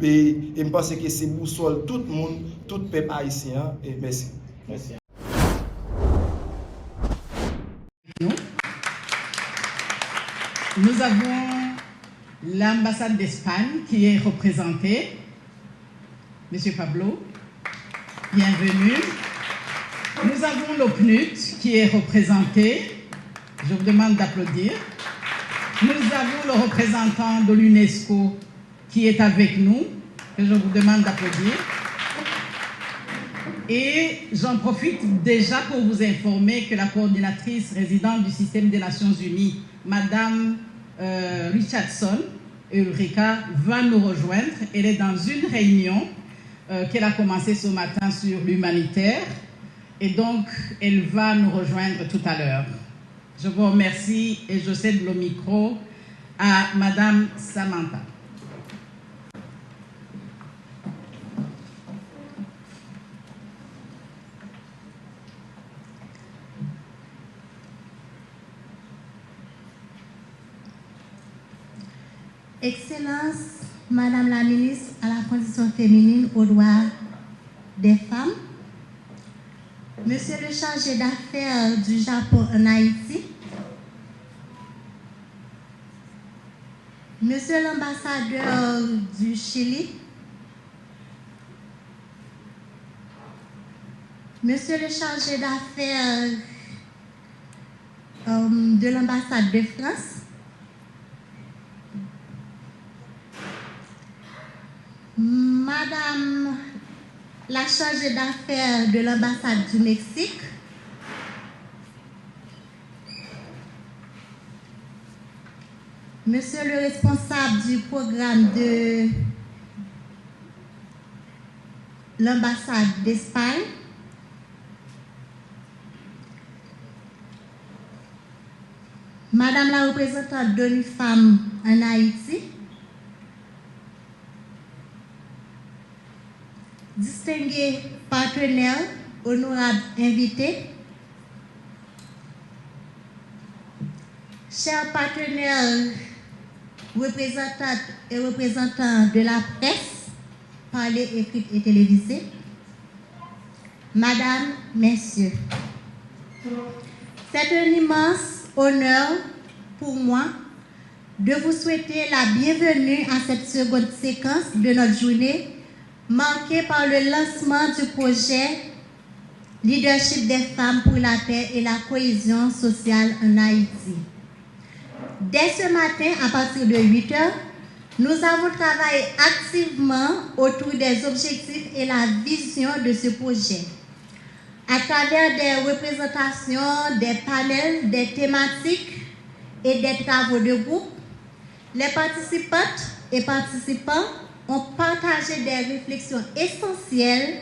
et je pense que c'est boussole tout le monde tout peuple haïtien et merci. Nous avons l'ambassade d'Espagne qui est représentée. Monsieur Pablo, bienvenue. Nous avons l'OPNUD qui est représenté. Je vous demande d'applaudir. Nous avons le représentant de l'UNESCO qui est avec nous. Je vous demande d'applaudir. Et j'en profite déjà pour vous informer que la coordinatrice résidente du système des Nations Unies, Madame Richardson, Ulrika, va nous rejoindre. Elle est dans une réunion qu'elle a commencé ce matin sur l'humanitaire et donc elle va nous rejoindre tout à l'heure. Je vous remercie et je cède le micro à Madame Samantha. Excellence, Madame la ministre à la condition féminine aux droits des femmes, Monsieur le chargé d'affaires du Japon en Haïti, Monsieur l'ambassadeur du Chili, Monsieur le chargé d'affaires de l'ambassade de France, Madame la chargée d'affaires de l'ambassade du Mexique, Monsieur le responsable du programme de l'ambassade d'Espagne, Madame la représentante d'ONU Femmes en Haïti, distingués partenaires, honorables invités, chers partenaires, représentantes et représentants de la presse, parlée, écrite et télévisée, Madame, Messieurs, c'est un immense honneur pour moi de vous souhaiter la bienvenue à cette seconde séquence de notre journée marquée par le lancement du projet Leadership des femmes pour la paix et la cohésion sociale en Haïti. Dès ce matin, à partir de 8 h, nous avons travaillé activement autour des objectifs et la vision de ce projet. À travers des représentations, des panels, des thématiques et des travaux de groupe, les participantes et participants ont partagé des réflexions essentielles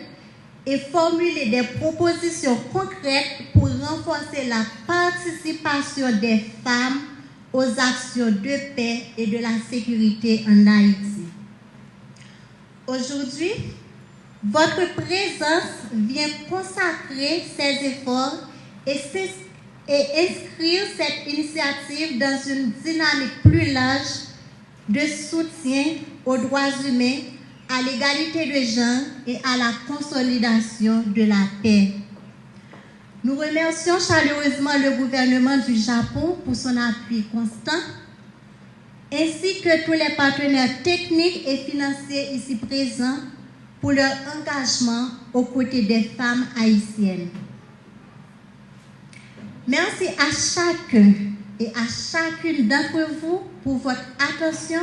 et formulé des propositions concrètes pour renforcer la participation des femmes aux actions de paix et de la sécurité en Haïti. Aujourd'hui, votre présence vient consacrer ces efforts et inscrire cette initiative dans une dynamique plus large de soutien aux droits humains, à l'égalité de genre et à la consolidation de la paix. Nous remercions chaleureusement le gouvernement du Japon pour son appui constant, ainsi que tous les partenaires techniques et financiers ici présents pour leur engagement aux côtés des femmes haïtiennes. Merci à chacun et à chacune d'entre vous pour votre attention,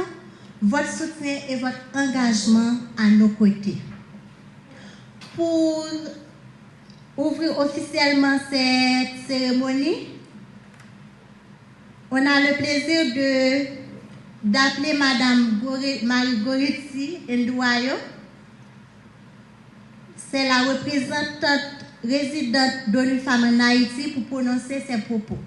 votre soutien et votre engagement à nos côtés. Pour ouvrir officiellement cette cérémonie, on a le plaisir d'appeler Madame Marie-Goretti Ndouayo. C'est la représentante résidente d'ONU Femmes en Haïti pour prononcer ses propos.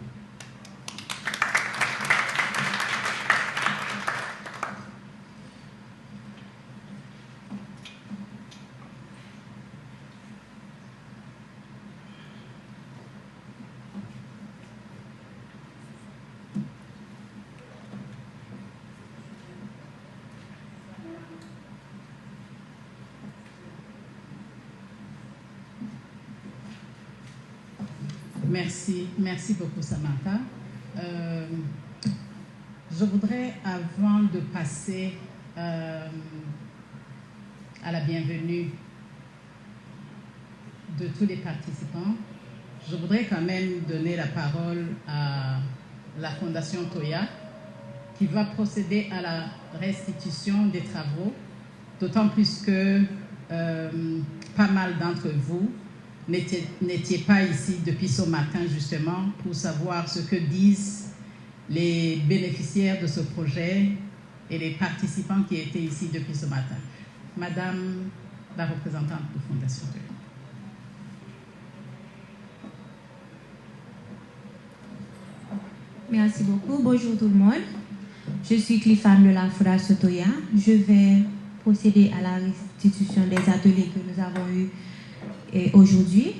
Merci beaucoup Samantha. Je voudrais, avant de passer à la bienvenue de tous les participants, je voudrais quand même donner la parole à la Fondation Toya qui va procéder à la restitution des travaux, d'autant plus que pas mal d'entre vous n'étiez pas ici depuis ce matin justement pour savoir ce que disent les bénéficiaires de ce projet et les participants qui étaient ici depuis ce matin. Madame la représentante de Fondation Toya. Merci beaucoup. Bonjour tout le monde. Je suis Cliffane de la Fondation Toya. Je vais procéder à la restitution des ateliers que nous avons eus aujourd'hui.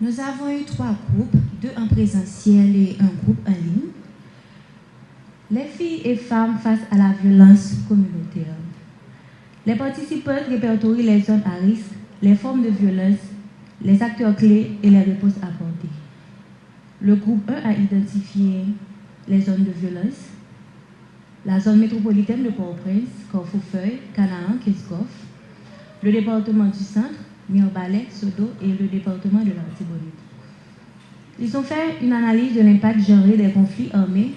Nous avons eu 3 groupes, 2 en présentiel et un groupe en ligne. Les filles et femmes face à la violence communautaire. Les participants répertorient les zones à risque, les formes de violence, les acteurs clés et les réponses apportées. Le groupe 1 a identifié les zones de violence, la zone métropolitaine de Port-au-Prince, Corfou-Feuille, Canaan, Kiskov, le département du centre, Mirbalais, Sodo et le département de l'Artibonite. Ils ont fait une analyse de l'impact genré des conflits armés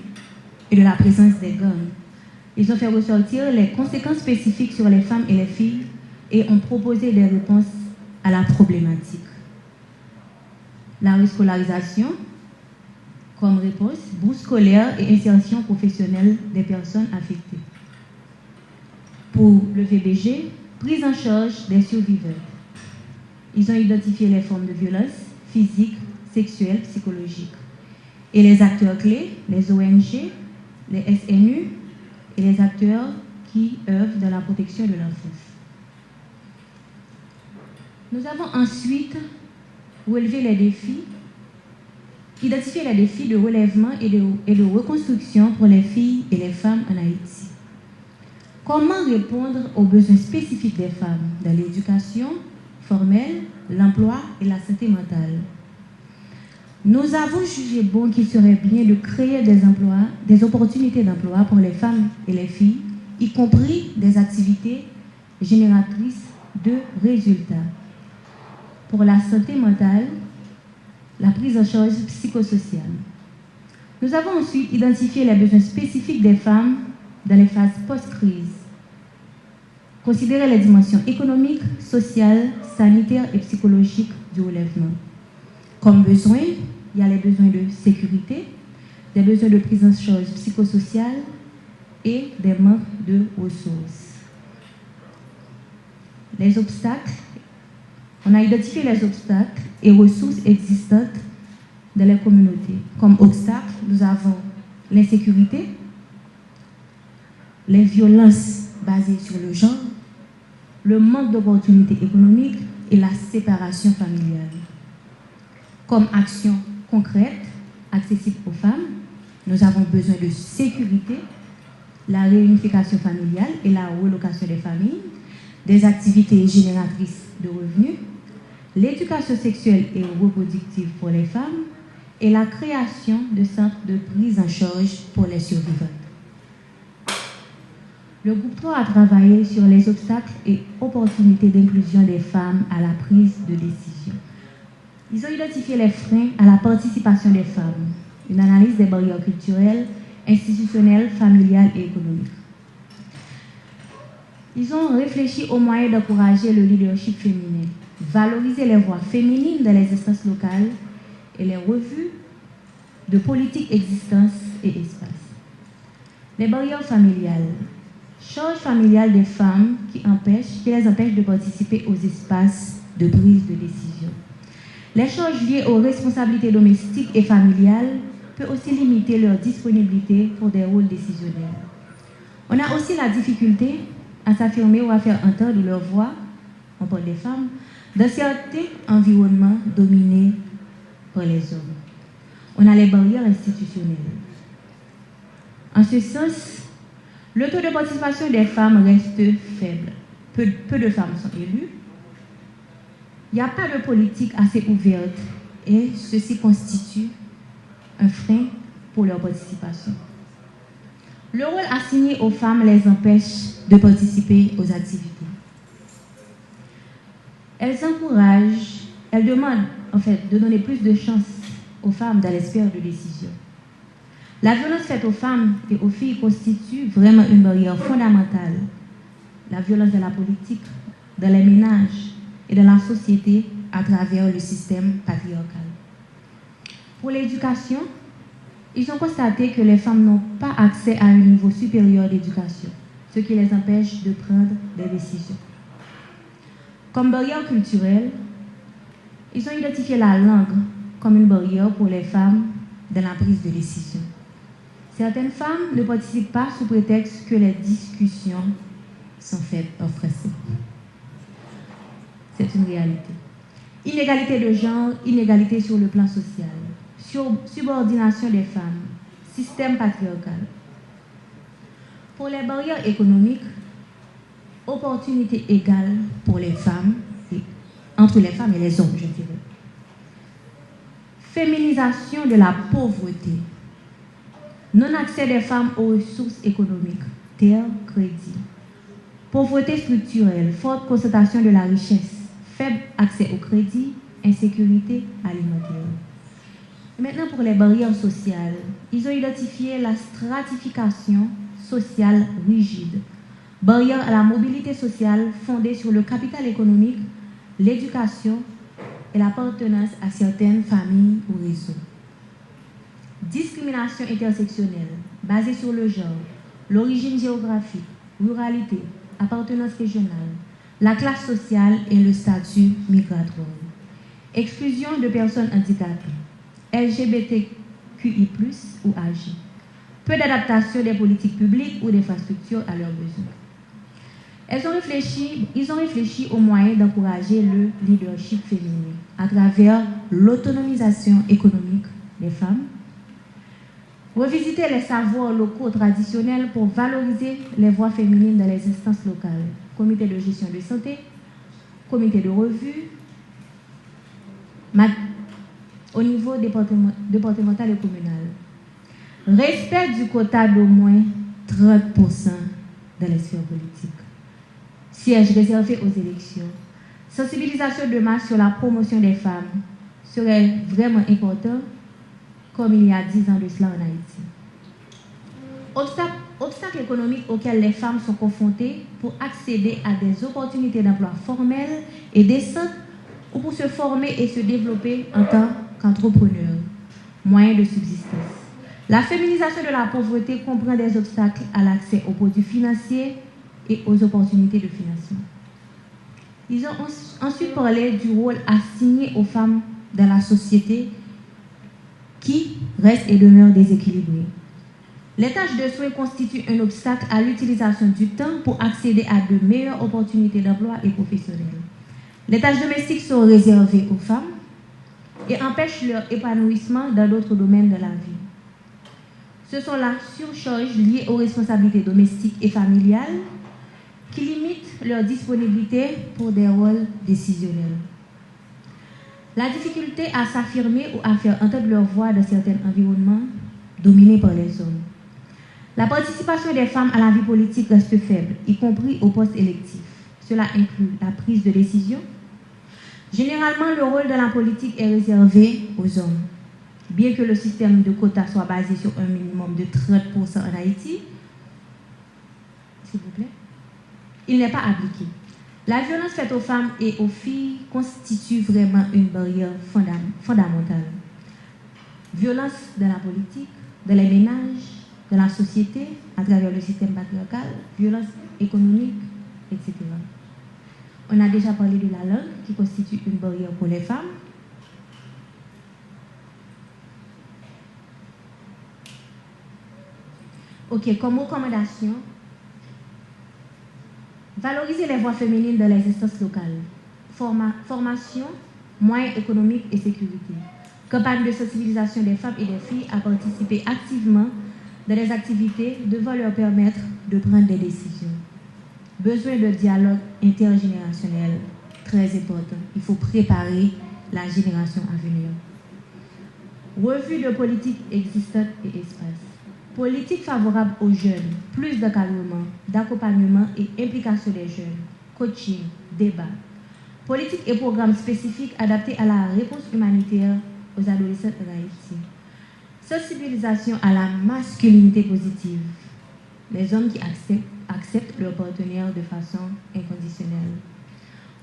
et de la présence des gangs. Ils ont fait ressortir les conséquences spécifiques sur les femmes et les filles et ont proposé des réponses à la problématique. La rescolarisation comme réponse, bourse scolaire et insertion professionnelle des personnes affectées. Pour le VBG, prise en charge des survivants. Ils ont identifié les formes de violence physique, sexuelle, psychologique. Et les acteurs clés, les ONG, les SNU et les acteurs qui œuvrent dans la protection de l'enfance. Nous avons ensuite relevé les défis, identifié les défis de relèvement et de reconstruction pour les filles et les femmes en Haïti. Comment répondre aux besoins spécifiques des femmes dans l'éducation formelle, l'emploi et la santé mentale. Nous avons jugé bon qu'il serait bien de créer des opportunités d'emploi pour les femmes et les filles, y compris des activités génératrices de résultats. Pour la santé mentale, la prise en charge psychosociale. Nous avons ensuite identifié les besoins spécifiques des femmes dans les phases post-crise. Considérer les dimensions économiques, sociales, sanitaires et psychologiques du relèvement. Comme besoins, il y a les besoins de sécurité, des besoins de prise en charge psychosociale et des manques de ressources. Les obstacles, on a identifié les obstacles et ressources existantes dans les communautés. Comme obstacles, nous avons l'insécurité, les violences basées sur le genre, le manque d'opportunités économiques et la séparation familiale. Comme action concrète, accessible aux femmes, nous avons besoin de sécurité, la réunification familiale et la relocation des familles, des activités génératrices de revenus, l'éducation sexuelle et reproductive pour les femmes et la création de centres de prise en charge pour les survivantes. Le groupe 3 a travaillé sur les obstacles et opportunités d'inclusion des femmes à la prise de décision. Ils ont identifié les freins à la participation des femmes, une analyse des barrières culturelles, institutionnelles, familiales et économiques. Ils ont réfléchi aux moyens d'encourager le leadership féminin, valoriser les voix féminines dans les instances locales et les revues de politique existence et espace. Les barrières familiales. Charge familiale des femmes qui les empêchent de participer aux espaces de prise de décision. Les charges liées aux responsabilités domestiques et familiales peuvent aussi limiter leur disponibilité pour des rôles décisionnaires. On a aussi la difficulté à s'affirmer ou à faire entendre leur voix, on parle des femmes, dans certains environnements dominés par les hommes. On a les barrières institutionnelles. En ce sens, le taux de participation des femmes reste faible. Peu de femmes sont élues. Il n'y a pas de politique assez ouverte et ceci constitue un frein pour leur participation. Le rôle assigné aux femmes les empêche de participer aux activités. Elles demandent en fait de donner plus de chance aux femmes dans les sphères de décision. La violence faite aux femmes et aux filles constitue vraiment une barrière fondamentale. La violence de la politique, dans les ménages et dans la société à travers le système patriarcal. Pour l'éducation, ils ont constaté que les femmes n'ont pas accès à un niveau supérieur d'éducation, ce qui les empêche de prendre des décisions. Comme barrière culturelle, ils ont identifié la langue comme une barrière pour les femmes dans la prise de décision. Certaines femmes ne participent pas sous prétexte que les discussions sont faites en français. C'est une réalité. Inégalité de genre, inégalité sur le plan social, subordination des femmes, système patriarcal. Pour les barrières économiques, opportunités égales pour les femmes, entre les femmes et les hommes, je dirais. Féminisation de la pauvreté. Non-accès des femmes aux ressources économiques, terre, crédit. Pauvreté structurelle, forte concentration de la richesse, faible accès au crédit, insécurité alimentaire. Et maintenant pour les barrières sociales, ils ont identifié la stratification sociale rigide, barrière à la mobilité sociale fondée sur le capital économique, l'éducation et l'appartenance à certaines familles ou réseaux. Discrimination intersectionnelle, basée sur le genre, l'origine géographique, ruralité, appartenance régionale, la classe sociale et le statut migratoire. Exclusion de personnes handicapées, LGBTQI+, ou âgées. Peu d'adaptation des politiques publiques ou d'infrastructures à leurs besoins. Ils ont réfléchi aux moyens d'encourager le leadership féminin à travers l'autonomisation économique des femmes, revisiter les savoirs locaux traditionnels pour valoriser les voix féminines dans les instances locales, comité de gestion de santé, comité de revue, au niveau départemental et communal. Respect du quota d'au moins 30% dans les sphères politiques. Sièges réservés aux élections. Sensibilisation de masse sur la promotion des femmes serait vraiment important comme il y a 10 ans de cela en Haïti. Obstacles économiques auxquels les femmes sont confrontées pour accéder à des opportunités d'emploi formelles et décentes ou pour se former et se développer en tant qu'entrepreneurs, moyens de subsistance. La féminisation de la pauvreté comprend des obstacles à l'accès aux produits financiers et aux opportunités de financement. Ils ont ensuite parlé du rôle assigné aux femmes dans la société qui reste et demeure déséquilibré. Les tâches de soins constituent un obstacle à l'utilisation du temps pour accéder à de meilleures opportunités d'emploi et professionnelles. Les tâches domestiques sont réservées aux femmes et empêchent leur épanouissement dans d'autres domaines de la vie. Ce sont la surcharge liée aux responsabilités domestiques et familiales qui limitent leur disponibilité pour des rôles décisionnels. La difficulté à s'affirmer ou à faire entendre leur voix dans certains environnements dominés par les hommes. La participation des femmes à la vie politique reste faible, y compris aux postes électifs. Cela inclut la prise de décision. Généralement, le rôle de la politique est réservé aux hommes. Bien que le système de quotas soit basé sur un minimum de 30% en Haïti, s'il vous plaît, il n'est pas appliqué. La violence faite aux femmes et aux filles constitue vraiment une barrière fondamentale. Violence dans la politique, dans les ménages, dans la société, à travers le système patriarcal, violence économique, etc. On a déjà parlé de la langue qui constitue une barrière pour les femmes. Ok, comme recommandation, valoriser les voix féminines dans les instances locales. Formation, moyens économiques et sécurité. Campagne de sensibilisation des femmes et des filles à participer activement dans les activités devant leur permettre de prendre des décisions. Besoin de dialogue intergénérationnel, très important. Il faut préparer la génération à venir. Revue de politique existante et espace. Politique favorable aux jeunes, plus d'encadrement, d'accompagnement et implication des jeunes, coaching, débat. Politique et programmes spécifiques adaptés à la réponse humanitaire aux adolescents en Haïti. Sensibilisation à la masculinité positive. Les hommes qui acceptent leur partenaire de façon inconditionnelle.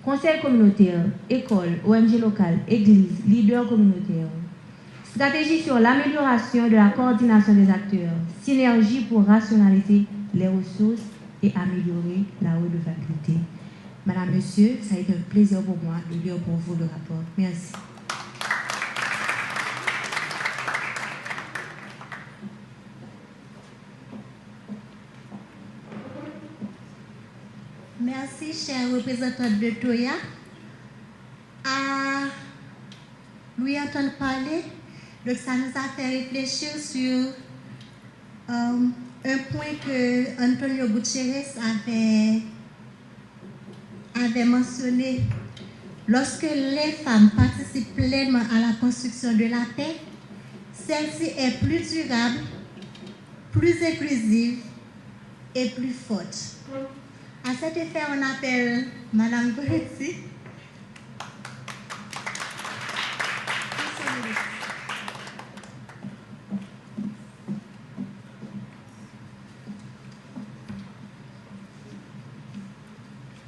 Conseil communautaire, école, ONG locale, église, leader communautaire. Stratégie sur l'amélioration de la coordination des acteurs. Synergie pour rationaliser les ressources et améliorer la redevabilité. Madame, Monsieur, ça a été un plaisir pour moi de lire pour vous le rapport. Merci. Merci, chère représentante de Toya. À lui entendre parler, donc ça nous a fait réfléchir sur un point que Antonio Guterres avait mentionné. Lorsque les femmes participent pleinement à la construction de la paix, celle-ci est plus durable, plus inclusive et plus forte. À cet effet, on appelle Madame Goretti.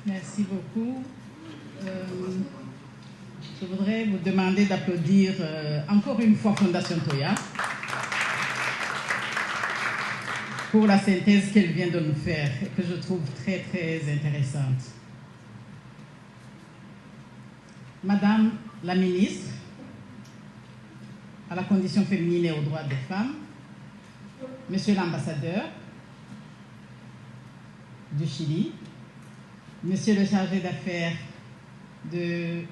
Merci beaucoup. Je voudrais vous demander d'applaudir encore une fois Fondation Toya pour la synthèse qu'elle vient de nous faire et que je trouve très, très intéressante. Madame la ministre à la condition féminine et aux droits des femmes, Monsieur l'ambassadeur du Chili, Monsieur le chargé d'affaires de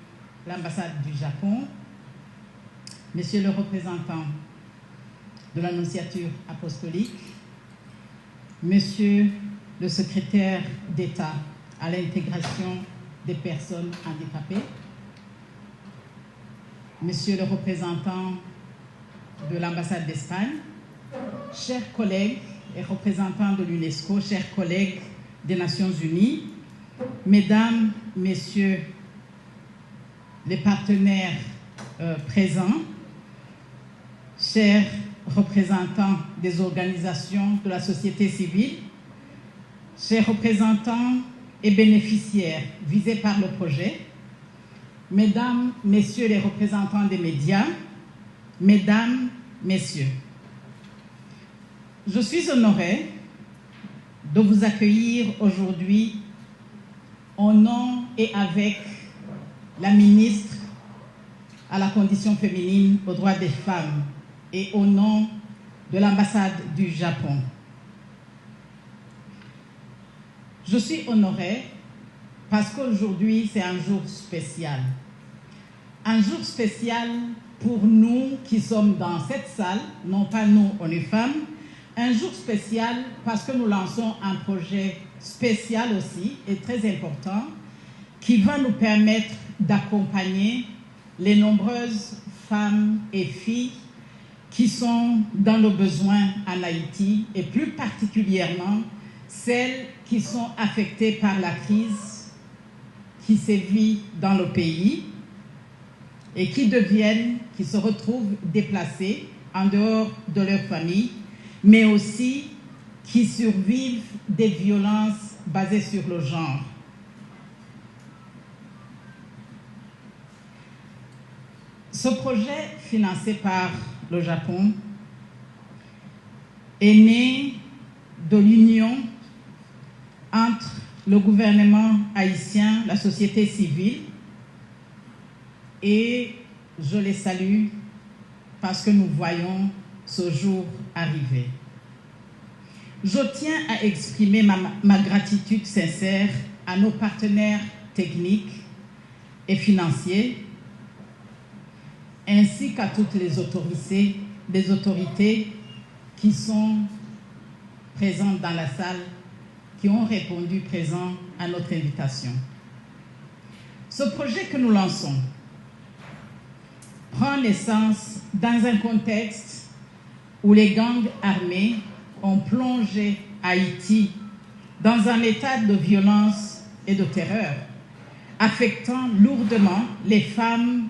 l'ambassade du Japon, Monsieur le représentant de l'Annonciature apostolique, Monsieur le secrétaire d'État à l'intégration des personnes handicapées, Monsieur le représentant de l'ambassade d'Espagne, chers collègues et représentants de l'UNESCO, chers collègues des Nations Unies, Mesdames, Messieurs les partenaires présents, chers représentants des organisations de la société civile, chers représentants et bénéficiaires visés par le projet, mesdames, messieurs les représentants des médias, mesdames, messieurs, je suis honorée de vous accueillir aujourd'hui au nom et avec la ministre à la condition féminine, aux droits des femmes et au nom de l'ambassade du Japon. Je suis honorée parce qu'aujourd'hui c'est un jour spécial. Un jour spécial pour nous qui sommes dans cette salle, non pas nous, on est femmes. Un jour spécial parce que nous lançons un projet spécial aussi et très important qui va nous permettre d'accompagner les nombreuses femmes et filles qui sont dans le besoin en Haïti et plus particulièrement celles qui sont affectées par la crise qui sévit dans le pays et qui se retrouvent déplacées en dehors de leur famille, mais aussi qui survivent des violences basées sur le genre. Ce projet financé par le Japon est né de l'union entre le gouvernement haïtien, la société civile, et je les salue parce que nous voyons ce jour arriver. Je tiens à exprimer ma gratitude sincère à nos partenaires techniques et financiers, ainsi qu'à toutes les autorités qui sont présentes dans la salle, qui ont répondu présent à notre invitation. Ce projet que nous lançons prend naissance dans un contexte où les gangs armés ont plongé Haïti dans un état de violence et de terreur, affectant lourdement les femmes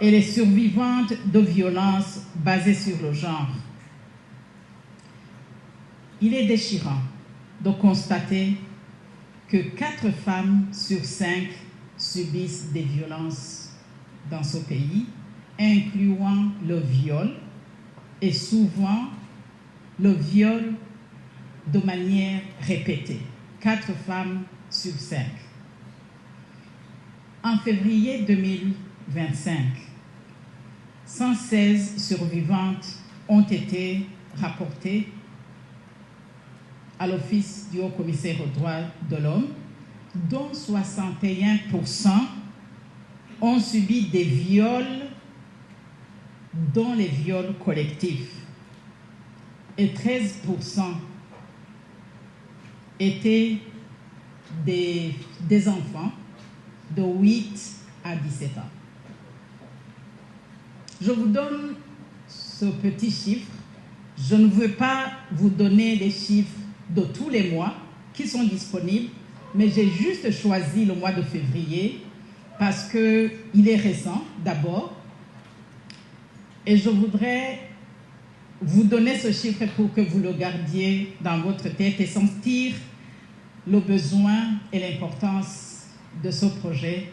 et les survivantes de violences basées sur le genre. Il est déchirant de constater que 4 femmes sur 5 subissent des violences dans ce pays, incluant le viol, et souvent le viol de manière répétée. 4 femmes sur 5. En février 2025, 116 survivantes ont été rapportées à l'Office du Haut-Commissaire aux droits de l'homme, dont 61% ont subi des viols, dont les viols collectifs, et 13% étaient des enfants de 8 à 17 ans. Je vous donne ce petit chiffre. Je ne veux pas vous donner les chiffres de tous les mois qui sont disponibles, mais j'ai juste choisi le mois de février parce qu'il est récent d'abord. Et je voudrais vous donner ce chiffre pour que vous le gardiez dans votre tête et sentir le besoin et l'importance de ce projet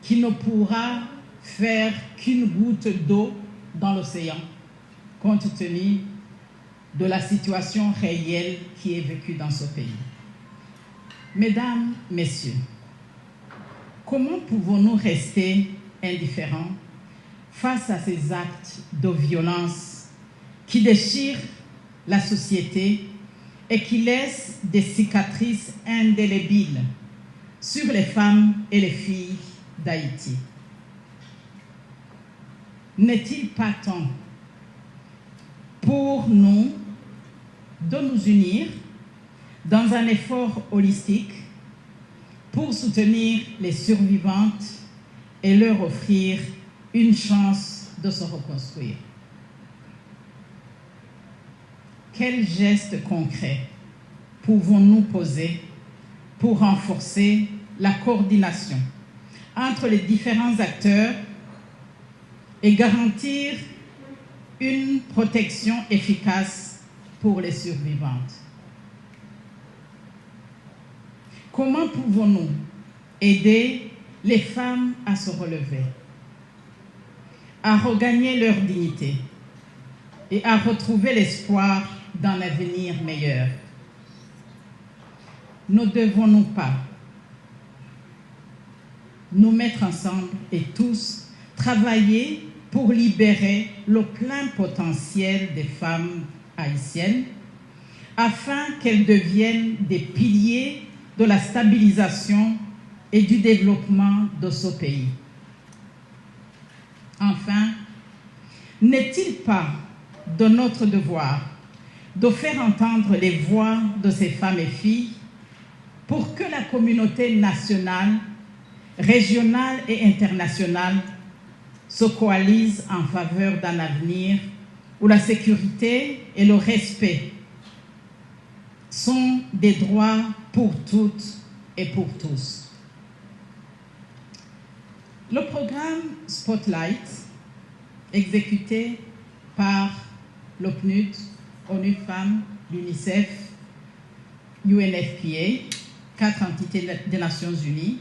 qui ne pourra faire qu'une goutte d'eau dans l'océan, compte tenu de la situation réelle qui est vécue dans ce pays. Mesdames, messieurs, comment pouvons-nous rester indifférents face à ces actes de violence qui déchirent la société et qui laissent des cicatrices indélébiles sur les femmes et les filles d'Haïti? N'est-il pas temps pour nous de nous unir dans un effort holistique pour soutenir les survivantes et leur offrir une chance de se reconstruire? Quels gestes concrets pouvons-nous poser pour renforcer la coordination entre les différents acteurs et garantir une protection efficace pour les survivantes. Comment pouvons-nous aider les femmes à se relever, à regagner leur dignité et à retrouver l'espoir d'un avenir meilleur? Ne devons-nous pas nous mettre ensemble et tous travailler pour libérer le plein potentiel des femmes haïtiennes afin qu'elles deviennent des piliers de la stabilisation et du développement de ce pays? Enfin, n'est-il pas de notre devoir de faire entendre les voix de ces femmes et filles pour que la communauté nationale, régionale et internationale se coalisent en faveur d'un avenir où la sécurité et le respect sont des droits pour toutes et pour tous? Le programme Spotlight, exécuté par le PNUD, ONU Femmes, l'UNICEF, UNFPA, 4 entités des Nations Unies,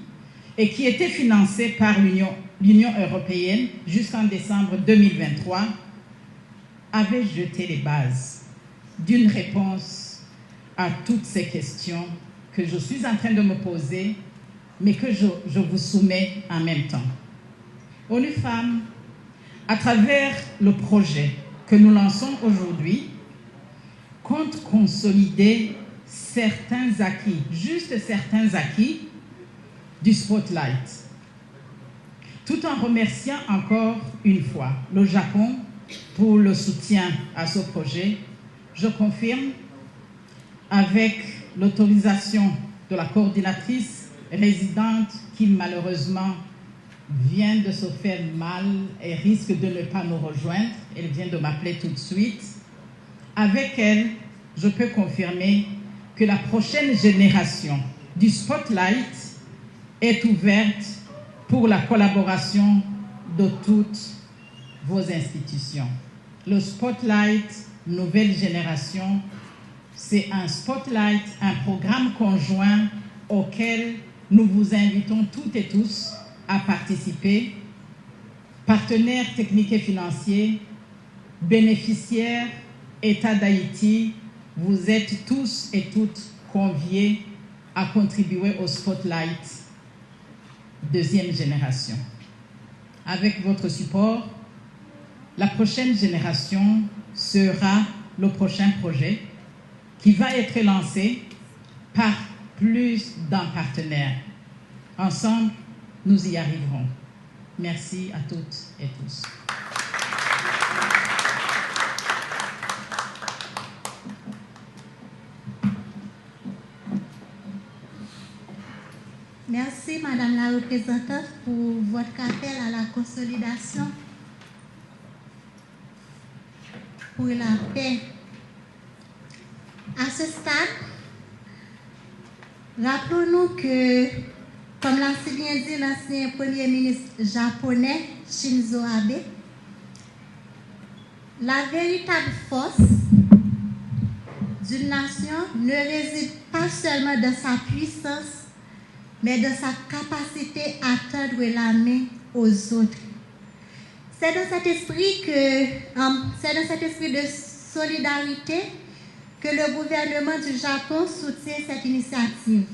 et qui était financé par l'Union européenne jusqu'en décembre 2023, avait jeté les bases d'une réponse à toutes ces questions que je suis en train de me poser, mais que je vous soumets en même temps. ONU Femmes, à travers le projet que nous lançons aujourd'hui, compte consolider certains acquis, juste certains acquis du Spotlight, tout en remerciant encore une fois le Japon pour le soutien à ce projet. Je confirme, avec l'autorisation de la coordinatrice résidente qui malheureusement vient de se faire mal et risque de ne pas nous rejoindre, elle vient de m'appeler tout de suite, avec elle, je peux confirmer que la prochaine génération du Spotlight est ouverte pour la collaboration de toutes vos institutions. Le Spotlight Nouvelle Génération, c'est un Spotlight, un programme conjoint auquel nous vous invitons toutes et tous à participer. Partenaires techniques et financiers, bénéficiaires, État d'Haïti, vous êtes tous et toutes conviés à contribuer au Spotlight deuxième génération. Avec votre support, la prochaine génération sera le prochain projet qui va être lancé par plus d'un partenaire. Ensemble, nous y arriverons. Merci à toutes et tous. Merci, Madame la représentante, pour votre appel à la consolidation pour la paix. À ce stade, rappelons-nous que, comme l'a si bien dit l'ancien Premier ministre japonais Shinzo Abe, la véritable force d'une nation ne réside pas seulement dans sa puissance, mais de sa capacité à tendre la main aux autres. C'est dans cet esprit de solidarité que le gouvernement du Japon soutient cette initiative.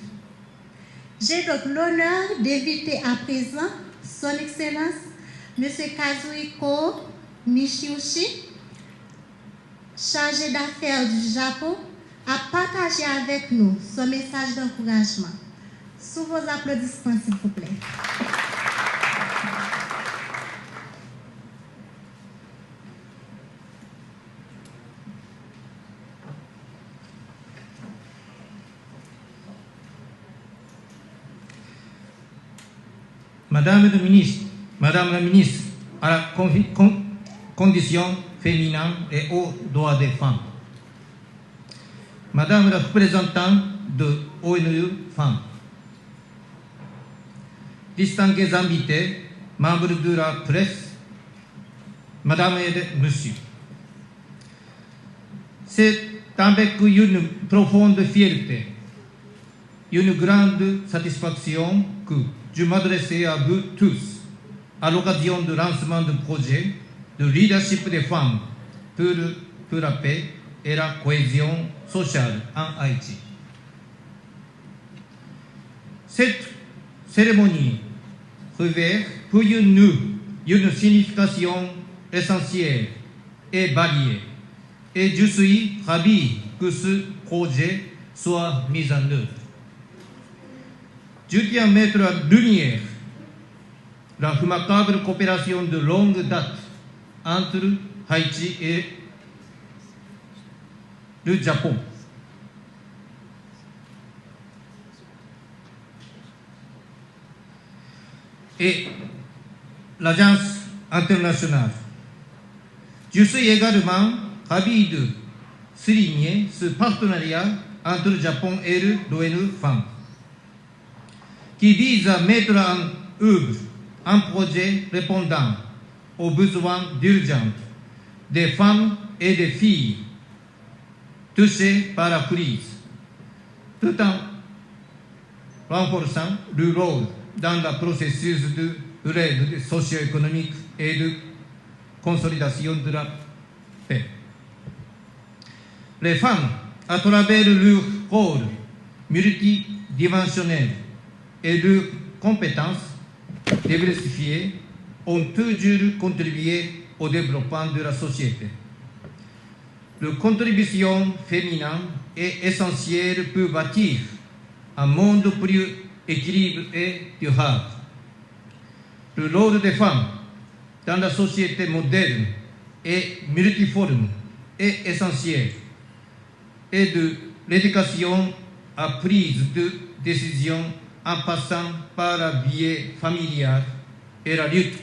J'ai donc l'honneur d'inviter à présent Son Excellence M. Kazuhiko Michiuchi, chargé d'affaires du Japon, à partager avec nous son message d'encouragement. Sous vos applaudissements, s'il vous plaît. Madame la ministre à la condition féminine et aux droits des femmes. Madame la représentante de ONU Femmes. Distingués invités, membres de la presse, Madame et Monsieur, C'est avec une profonde fierté, une grande satisfaction que je m'adressais à vous tous à l'occasion du lancement du projet de leadership des femmes pour la paix et la cohésion sociale en Haïti. Cette cérémonie revêt pour nous une signification essentielle et variée, et je suis ravi que ce projet soit mis en œuvre. Je tiens à mettre en lumière la remarquable coopération de longue date entre Haïti et le Japon. Et l'Agence internationale. Je suis également ravi de souligner ce partenariat entre le Japon et l'ONU Femmes, qui vise à mettre en œuvre un projet répondant aux besoins urgents des femmes et des filles touchées par la crise, tout en renforçant le rôle dans le processus de l'aide socio-économique et de consolidation de la paix. Les femmes, à travers leur rôle multidimensionnel et leurs compétences diversifiées, ont toujours contribué au développement de la société. Leur contribution féminine est essentielle pour bâtir un monde plus équilibré et durable. Le rôle des femmes dans la société moderne et multiforme est essentiel, et de l'éducation à prise de décision en passant par la vie familiale et la lutte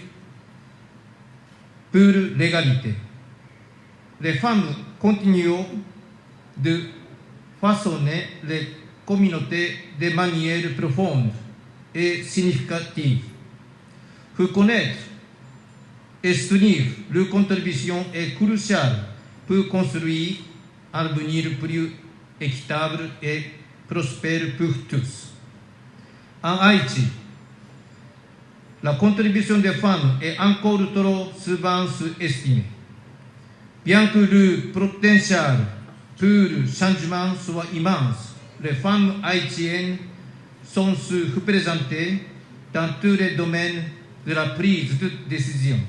pour l'égalité. Les femmes continuent de façonner les communautés de manière profonde et significative. Reconnaître et soutenir leur contribution est crucial pour construire un avenir plus équitable et prospère pour tous. En Haïti, la contribution des femmes est encore trop souvent sous-estimée. Bien que le potentiel pour le changement soit immense, les femmes haïtiennes sont sous-représentées dans tous les domaines de la prise de décision.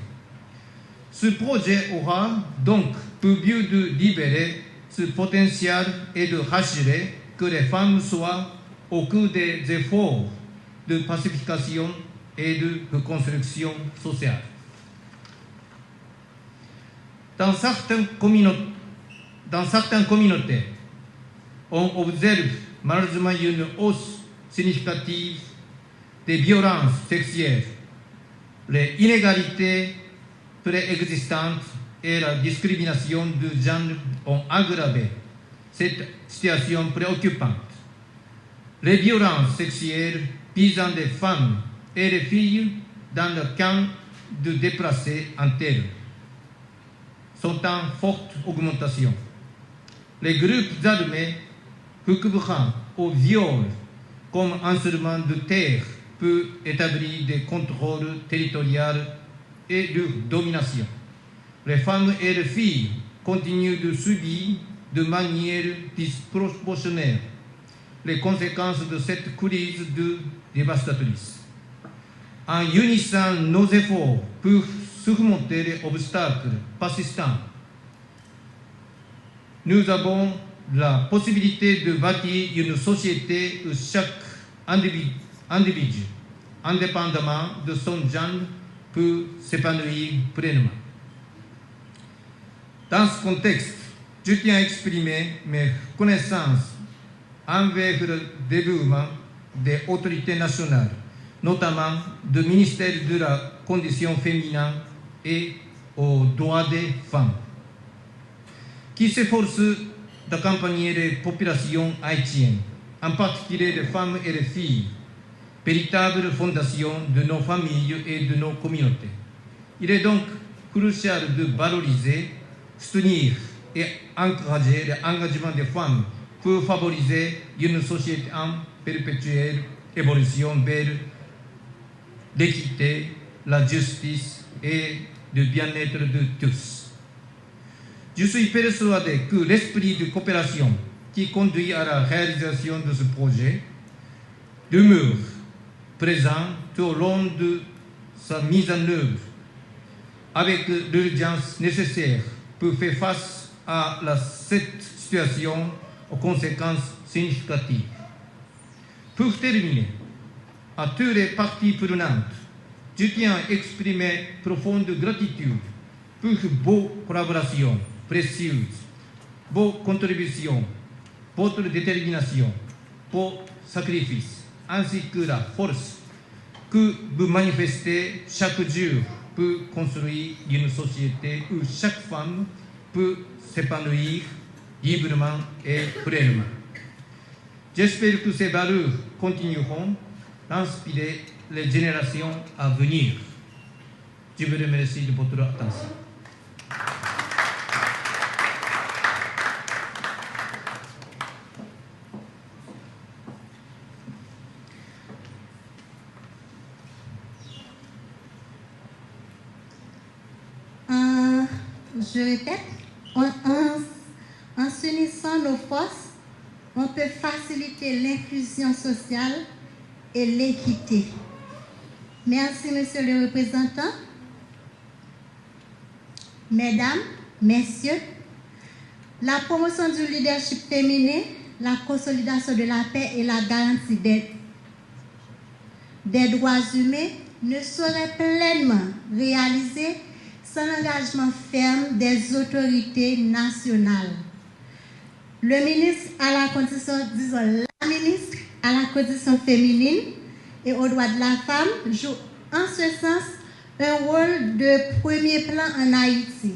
Ce projet aura donc pour but de libérer ce potentiel et de rassurer que les femmes soient au cœur des efforts de pacification et de reconstruction sociale. Dans certaines communautés, on observe malheureusement une hausse significative des violences sexuelles, les inégalités préexistantes et la discrimination de genre ont aggravé cette situation préoccupante. Les violences sexuelles visant des femmes et les filles dans le camp de déplacés internes sont en forte augmentation. Les groupes armés recourant au viol comme instrument de terre peut établir des contrôles territoriaux et de domination. Les femmes et les filles continuent de subir de manière disproportionnée les conséquences de cette crise dévastatrice. En unissant nos efforts pour surmonter les obstacles persistants, nous avons la possibilité de bâtir une société où chaque individu, indépendamment de son genre, peut s'épanouir pleinement. Dans ce contexte, je tiens à exprimer mes connaissances envers le développement des autorités nationales, notamment du ministère de la Condition féminine et aux droits des femmes, qui s'efforcent d'accompagner les populations haïtiennes, en particulier les femmes et les filles, véritable fondation de nos familles et de nos communautés. Il est donc crucial de valoriser, soutenir et encourager l'engagement des femmes pour favoriser une société en perpétuelle évolution vers l'équité, la justice et le bien-être de tous. Je suis persuadé que l'esprit de coopération qui conduit à la réalisation de ce projet demeure présent tout au long de sa mise en œuvre, avec l'urgence nécessaire pour faire face à cette situation aux conséquences significatives. Pour terminer, à toutes les parties prenantes, je tiens à exprimer profonde gratitude pour vos collaborations précieuses, vos contributions, votre détermination, vos sacrifices, ainsi que la force que vous manifestez chaque jour pour construire une société où chaque femme peut s'épanouir librement et pleinement. J'espère que ces valeurs continueront d'inspirer les générations à venir. Je vous remercie de votre attention. Je répète, en s'unissant nos forces, on peut faciliter l'inclusion sociale et l'équité. Merci, Monsieur le représentant. Mesdames, Messieurs, la promotion du leadership féminin, la consolidation de la paix et la garantie des droits humains ne seraient pleinement réalisées sans l'engagement ferme des autorités nationales. Le ministre à la condition, disons la ministre à la condition féminine et aux droits de la femme joue en ce sens un rôle de premier plan en Haïti,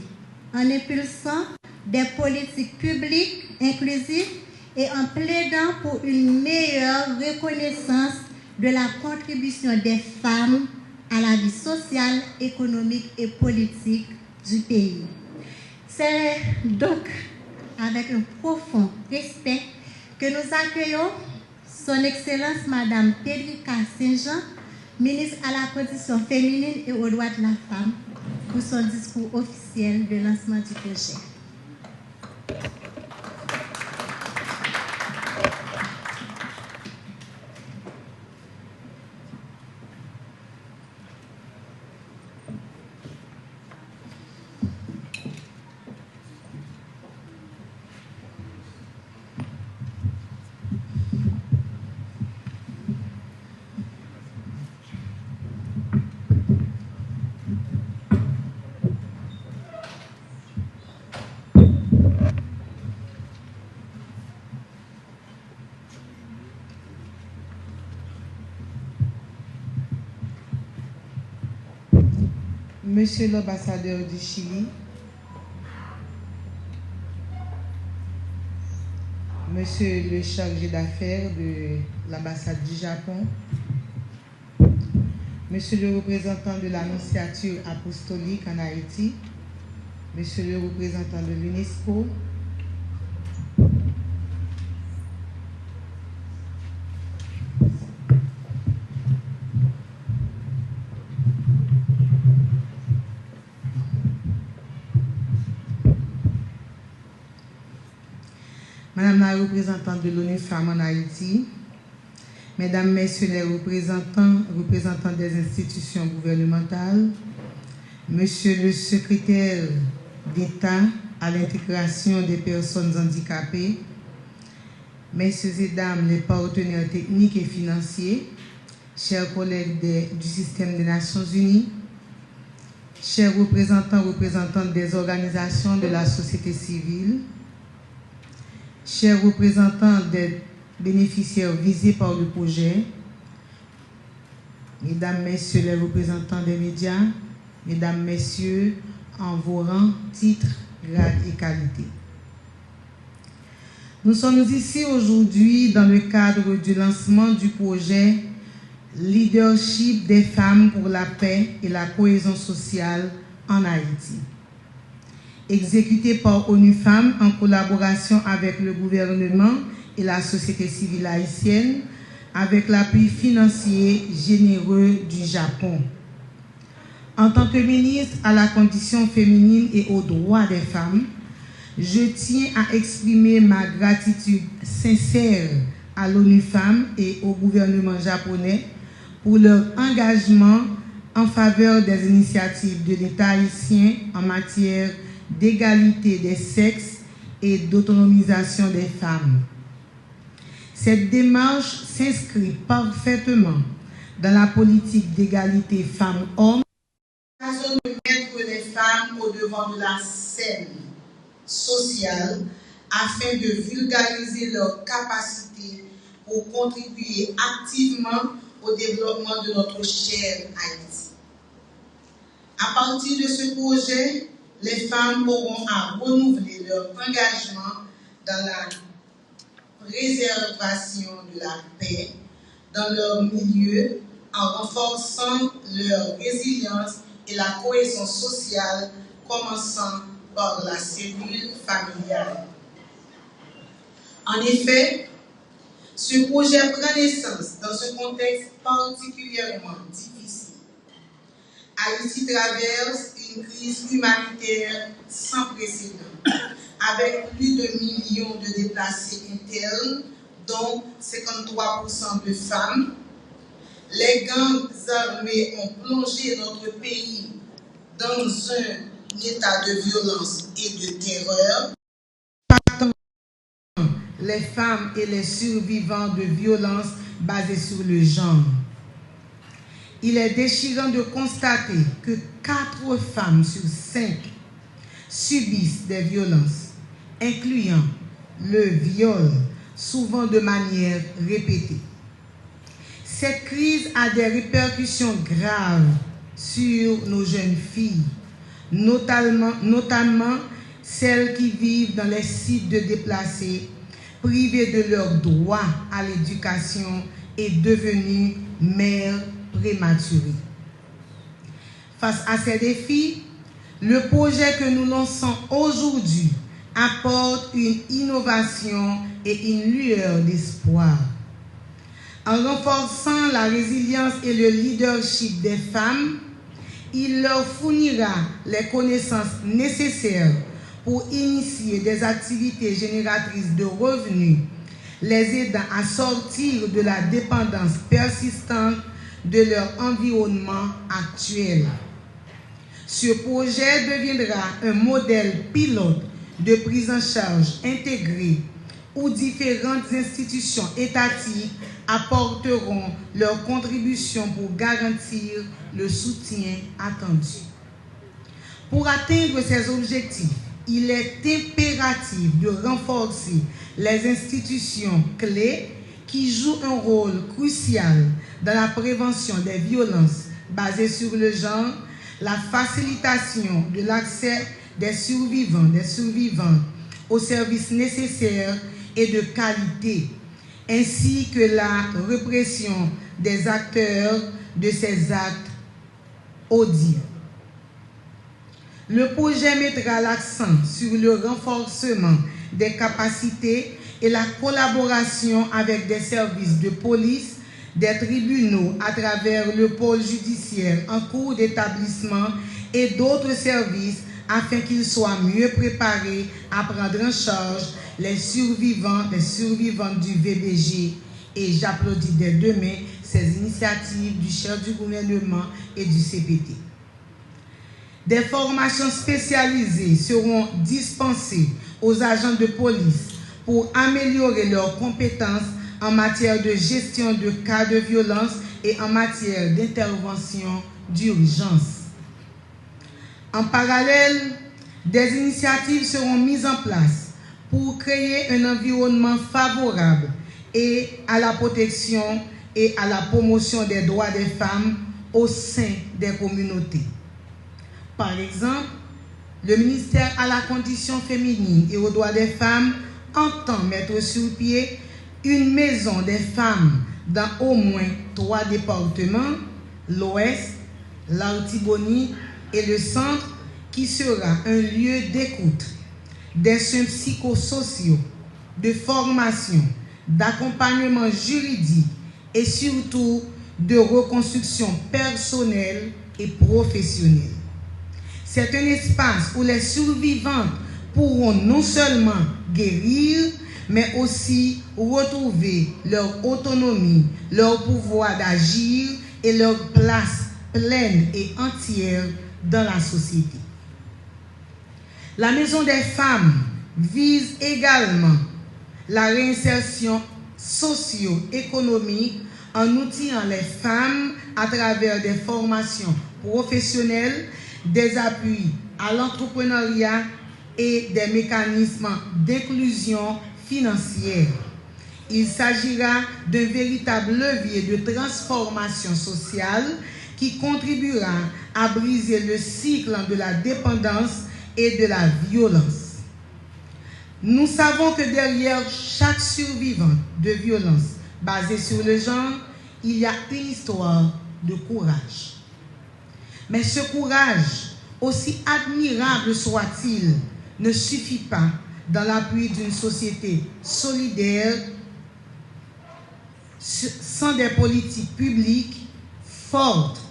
en impulsant des politiques publiques inclusives et en plaidant pour une meilleure reconnaissance de la contribution des femmes à la vie sociale, économique et politique du pays. C'est donc avec un profond respect que nous accueillons Son Excellence Madame Pédrica Saint-Jean, ministre à la condition féminine et aux droits de la femme, pour son discours officiel de lancement du projet. Monsieur l'ambassadeur du Chili, Monsieur le chargé d'affaires de l'ambassade du Japon, Monsieur le représentant de l'annonciature apostolique en Haïti, Monsieur le représentant de l'UNESCO, Madame la représentante de l'ONU Femmes en Haïti, Mesdames, Messieurs les représentants des institutions gouvernementales, Monsieur le secrétaire d'État à l'intégration des personnes handicapées, Messieurs et Dames les partenaires techniques et financiers, chers collègues du système des Nations Unies, chers représentantes des organisations de la société civile, chers représentants des bénéficiaires visés par le projet, Mesdames, Messieurs les représentants des médias, Mesdames, Messieurs, en vos rangs, titres, grades et qualités. Nous sommes ici aujourd'hui dans le cadre du lancement du projet Leadership des femmes pour la paix et la cohésion sociale en Haïti. exécuté par ONU Femmes en collaboration avec le gouvernement et la société civile haïtienne, avec l'appui financier généreux du Japon. En tant que ministre à la condition féminine et aux droits des femmes, je tiens à exprimer ma gratitude sincère à l'ONU Femmes et au gouvernement japonais pour leur engagement en faveur des initiatives de l'État haïtien en matière d'égalité des sexes et d'autonomisation des femmes. Cette démarche s'inscrit parfaitement dans la politique d'égalité femmes-hommes, de mettre les femmes au devant de la scène sociale afin de vulgariser leurs capacités pour contribuer activement au développement de notre cher Haïti. À partir de ce projet, les femmes auront à renouveler leur engagement dans la préservation de la paix dans leur milieu en renforçant leur résilience et la cohésion sociale, commençant par la cellule familiale. En effet, ce projet prend naissance dans un contexte particulièrement difficile. Haïti traverse une crise humanitaire sans précédent, avec plus de millions de déplacés internes, dont 53% de femmes. Les gangs armés ont plongé notre pays dans un état de violence et de terreur. Les femmes et les survivants de violences basées sur le genre. Il est déchirant de constater que 4 femmes sur 5 subissent des violences, incluant le viol, souvent de manière répétée. Cette crise a des répercussions graves sur nos jeunes filles, notamment celles qui vivent dans les sites de déplacés, privées de leur droit à l'éducation et devenues mères prématurées. Face à ces défis, le projet que nous lançons aujourd'hui apporte une innovation et une lueur d'espoir. En renforçant la résilience et le leadership des femmes, il leur fournira les connaissances nécessaires pour initier des activités génératrices de revenus, les aidant à sortir de la dépendance persistante de leur environnement actuel. Ce projet deviendra un modèle pilote de prise en charge intégrée où différentes institutions étatiques apporteront leur contribution pour garantir le soutien attendu. Pour atteindre ces objectifs, il est impératif de renforcer les institutions clés qui jouent un rôle crucial dans la prévention des violences basées sur le genre, la facilitation de l'accès des survivantes aux services nécessaires et de qualité, ainsi que la répression des acteurs de ces actes odieux. Le projet mettra l'accent sur le renforcement des capacités et la collaboration avec des services de police, des tribunaux à travers le pôle judiciaire en cours d'établissement et d'autres services afin qu'ils soient mieux préparés à prendre en charge les survivantes du VBG. Et j'applaudis dès demain ces initiatives du chef du gouvernement et du CPT. Des formations spécialisées seront dispensées aux agents de police pour améliorer leurs compétences en matière de gestion de cas de violence et en matière d'intervention d'urgence. En parallèle, des initiatives seront mises en place pour créer un environnement favorable et à la protection et à la promotion des droits des femmes au sein des communautés. Par exemple, le ministère à la condition féminine et aux droits des femmes entend mettre sur pied une maison des femmes dans au moins 3 départements, l'Ouest, l'Artibonite et le Centre, qui sera un lieu d'écoute, des soins psychosociaux, de formation, d'accompagnement juridique et surtout de reconstruction personnelle et professionnelle. C'est un espace où les survivantes pourront non seulement guérir, mais aussi retrouver leur autonomie, leur pouvoir d'agir et leur place pleine et entière dans la société. La Maison des femmes vise également la réinsertion socio-économique en outillant les femmes à travers des formations professionnelles, des appuis à l'entrepreneuriat et des mécanismes d'inclusion financière. Il s'agira d'un véritable levier de transformation sociale qui contribuera à briser le cycle de la dépendance et de la violence. Nous savons que derrière chaque survivant de violence basée sur le genre, il y a une histoire de courage. Mais ce courage, aussi admirable soit-il, ne suffit pas dans l'appui d'une société solidaire sans des politiques publiques fortes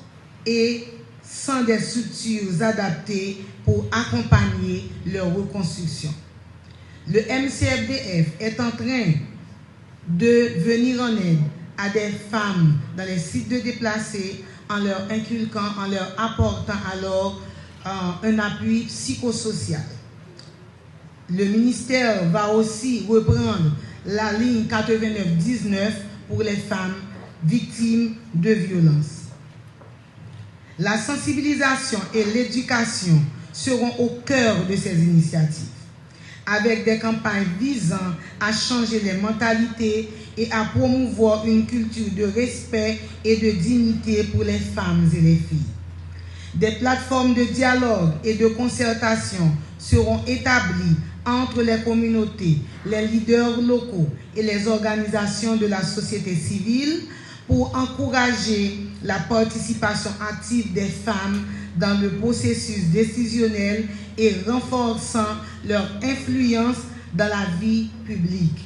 et sans des structures adaptées pour accompagner leur reconstruction. Le MCFDF est en train de venir en aide à des femmes dans les sites de déplacés en leur inculquant, en leur apportant alors un appui psychosocial. Le ministère va aussi reprendre la ligne 8919 pour les femmes victimes de violences. La sensibilisation et l'éducation seront au cœur de ces initiatives, avec des campagnes visant à changer les mentalités et à promouvoir une culture de respect et de dignité pour les femmes et les filles. Des plateformes de dialogue et de concertation seront établies entre les communautés, les leaders locaux et les organisations de la société civile pour encourager la participation active des femmes dans le processus décisionnel et renforçant leur influence dans la vie publique.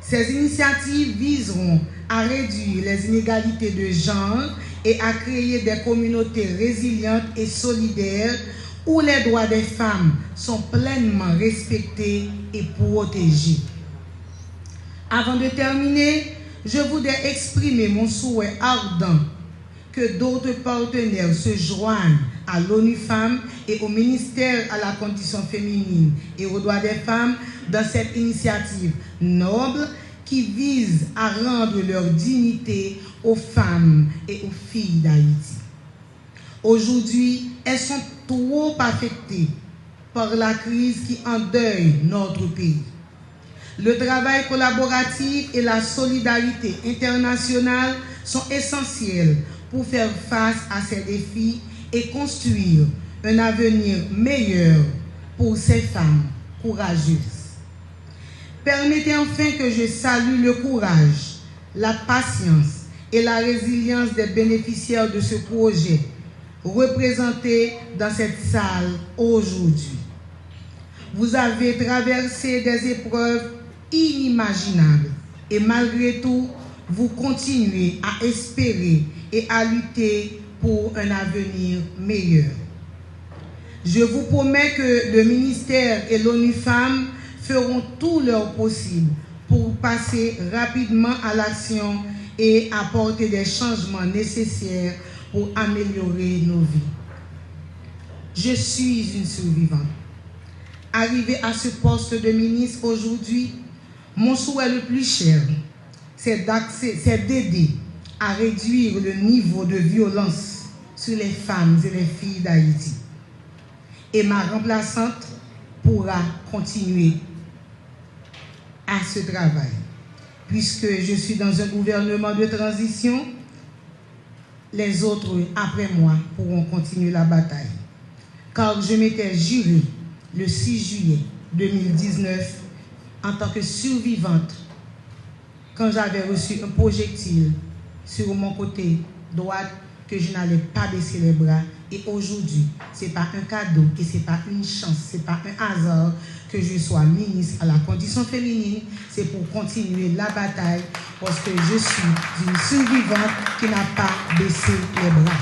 Ces initiatives viseront à réduire les inégalités de genre et à créer des communautés résilientes et solidaires où les droits des femmes sont pleinement respectés et protégés. Avant de terminer, je voudrais exprimer mon souhait ardent que d'autres partenaires se joignent à l'ONU Femmes et au ministère à la condition féminine et aux droits des femmes dans cette initiative noble qui vise à rendre leur dignité aux femmes et aux filles d'Haïti. Aujourd'hui, elles sont trop affectées par la crise qui endeuille notre pays. Le travail collaboratif et la solidarité internationale sont essentiels pour faire face à ces défis et construire un avenir meilleur pour ces femmes courageuses. Permettez enfin que je salue le courage, la patience et la résilience des bénéficiaires de ce projet représentés dans cette salle aujourd'hui. Vous avez traversé des épreuves inimaginables et malgré tout, vous continuez à espérer et à lutter pour un avenir meilleur. Je vous promets que le ministère et l'ONU Femmes feront tout leur possible pour passer rapidement à l'action et apporter des changements nécessaires pour améliorer nos vies. Je suis une survivante. Arrivée à ce poste de ministre aujourd'hui, mon souhait le plus cher, c'est d'aider à réduire le niveau de violence sur les femmes et les filles d'Haïti. Et ma remplaçante pourra continuer à ce travail. Puisque je suis dans un gouvernement de transition, les autres après moi pourront continuer la bataille. Car je m'étais juré le 6 juillet 2019 en tant que survivante quand j'avais reçu un projectile sur mon côté droit que je n'allais pas baisser les bras. Et aujourd'hui, ce n'est pas un cadeau et ce n'est pas une chance, ce n'est pas un hasard que je sois ministre à la condition féminine. C'est pour continuer la bataille parce que je suis une survivante qui n'a pas baissé les bras.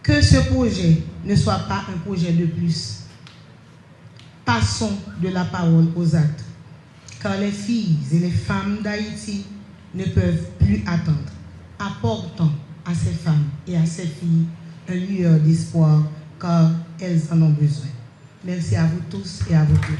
Que ce projet ne soit pas un projet de plus. Passons de la parole aux actes, car les filles et les femmes d'Haïti ne peuvent plus attendre. Apportons à ces femmes et à ces filles un lueur d'espoir, car elles en ont besoin. Merci à vous tous et à vous toutes.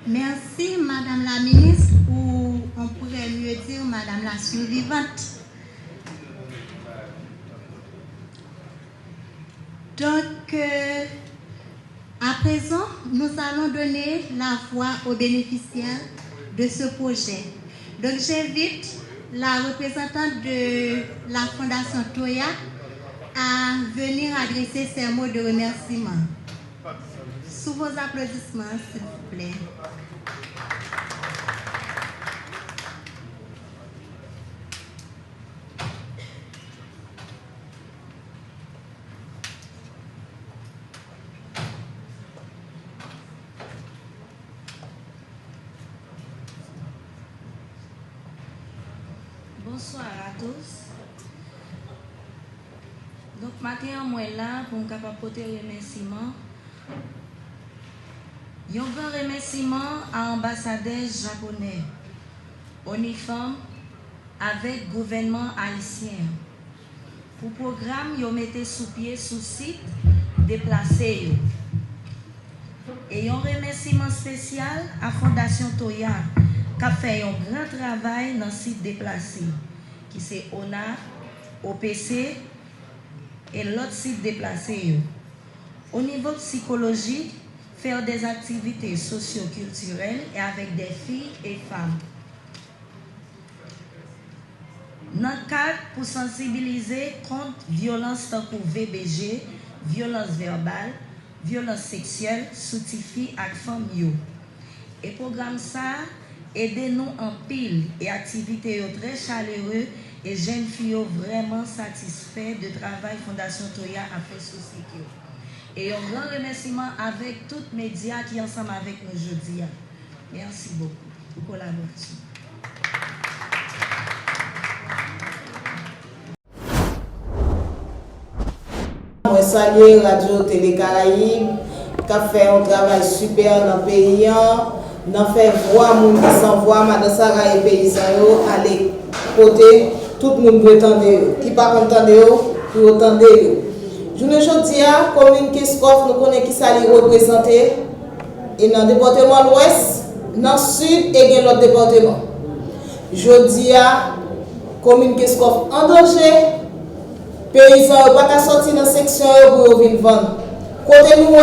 Merci, Madame la ministre, ou on pourrait mieux dire Madame la survivante. Donc, à présent, nous allons donner la voix aux bénéficiaires de ce projet. Donc, j'invite la représentante de la Fondation Toya à venir adresser ses mots de remerciement. Sous vos applaudissements, s'il vous plaît. Bonsoir à tous. Donc, matin, moi là pour me porter remerciement. Un grand remerciement à l'ambassadeur japonais, ONIFEM, avec le gouvernement haïtien. Pour le programme, ils mettez sous pied sous site déplacé. Et un remerciement spécial à Fondation Toya, qui a fait un grand travail dans le site déplacé, qui c'est ONA, OPC et l'autre site déplacé. Au niveau psychologique, faire des activités socio-culturelles et avec des filles et femmes. Dans le cadre pour sensibiliser contre violence tant que VBG, violence verbale, violence sexuelle, sous-filles et femmes. Et programme ça, aidez-nous en pile et activités très chaleureuses et jeunes filles vraiment satisfaits de travail Fondation Toya a fait sous site. Et un grand remerciement avec tous les médias qui sont ensemble avec nous aujourd'hui. Merci beaucoup pour la collaboration. Je salue Radio Télé Caraïbes qui a fait un travail super dans le pays. Nous avons fait voir les gens qui sont voix, Madame Sarah et les paysans, aller côté, tout le monde peut entendre, qui ne peut pas entendre, pour entendre. Je ne dis pas, commune Kiskov, nous connaissons qui ça les représenter. Et dans le département de l'Ouest, dans le Sud et dans l'autre département. Je dis à commune Kiskov en danger. Paysans ne peuvent pas sortir dans la section pour venir vendre. Côté nous,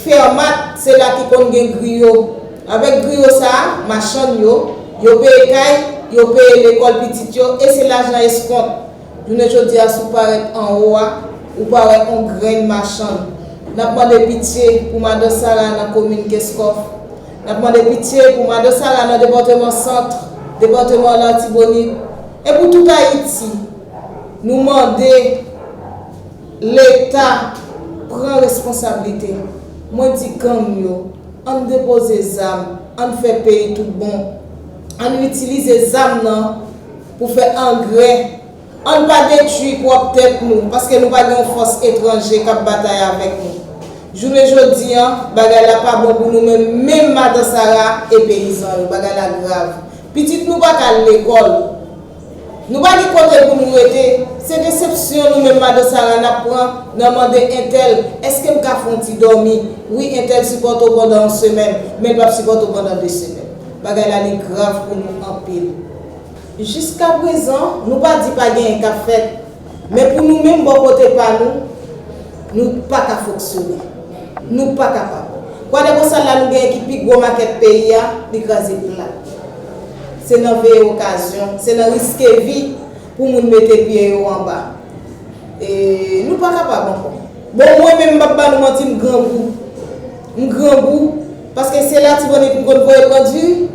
fermat, c'est là qui connaît griot. Avec griot ça, machin yo paye caille, yo paye l'école petite yo, et c'est l'argent escompte. Je ne dis à sous paraître en haut. Ou pas un grain marchand. Nous avons demandé pitié pour Madame Sarah dans la commune Keskov. Nous avons demandé pitié pour Madame Sarah dans le département centre, département l'Antibonite. Et pour tout Haïti, nous demandons l'État prend responsabilité. Moi, je dis on dépose les armes, on fait payer tout bon. On utilise les armes pour faire engrais. On ne pas détruire pour tête nous parce que nous n'avons pas de force étrangère qui bataille avec nous. Je ne dis pas, bagala pas bon pour nous même Madame Sarah et paysans, bagala grave. Petite nous pas à l'école. Nous pas de côté pour nous aider. C'est déception nous même Madame Sarah n'apprend, nous demandé un tel, est-ce que nous avons dormir? Oui, un tel supporte pendant une semaine, mais pas supporte pendant 2 semaines. Bagala est grave pour nous en pile. Jusqu'à présent, nous ne pas dit pas gagner un café, mais pour nous-mêmes, bon côté pas nous nous pas qu'à fonctionner. Nous pas capables. Quand on ça là nous gagne qui pique gros maquette pays a, d'écraser plat. C'est dans veille occasion, c'est dans risque vie pour nous mettre pied en bas. Et nous pas capables encore. Bon moi même pas nous mentir un grand bout parce que c'est là tu vas nous voyer produit.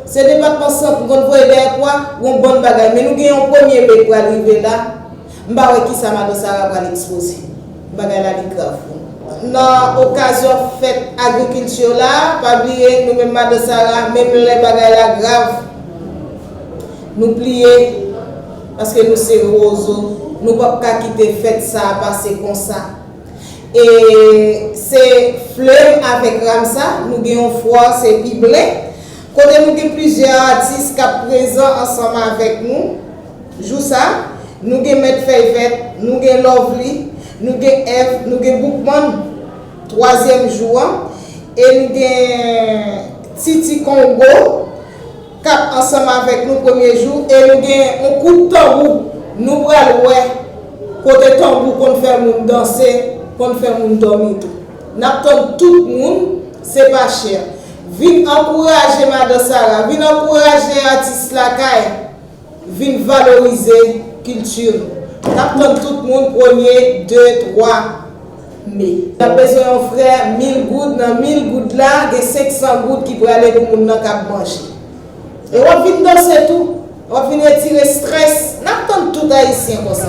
C'est le département centre pour qu'on voit derrière quoi ou un bon bagage mais nous gagnons premier bec pour arriver là. M'ba qui ça m'a ça va l'exposer. Bagage là li grave. Dans occasion fête agriculture là, pas oublier nous même Madame Sarah même les bagages là grave. Nous plier parce que nous c'est roseau, nous pas quitter fête ça passer comme ça. Et c'est fleur avec Ramsa, nous gagnons froid, c'est piblé. Quand nous avons plusieurs artistes qui sont présents ensemble avec nous, joue ça, nous avons Maître Fayvette, nous avons Lovely, nous avons Eve, nous avons Bookman, troisième jour, et nous avons Titi Congo, qui est ensemble avec nous premier jour, et nous avons un coup de tambour, nous prenons côté tambour qu'on fait nous danser, qu'on fait nous dormir. Nous attendons tout le monde, c'est pas cher. Viens encourager Madame Sarah, viens encourager l'artiste Lakaï, viens valoriser la culture. Nous attendons tout le monde 1er, 2, 3 mai. Nous avons besoin de frère 1000 gouttes, dans 1000 gouttes là, il y a 500 gouttes qui pourraient aller pour nous manger. Et on vient danser tout, on vient tirer stress. Nous attendons tout haïtien comme ça.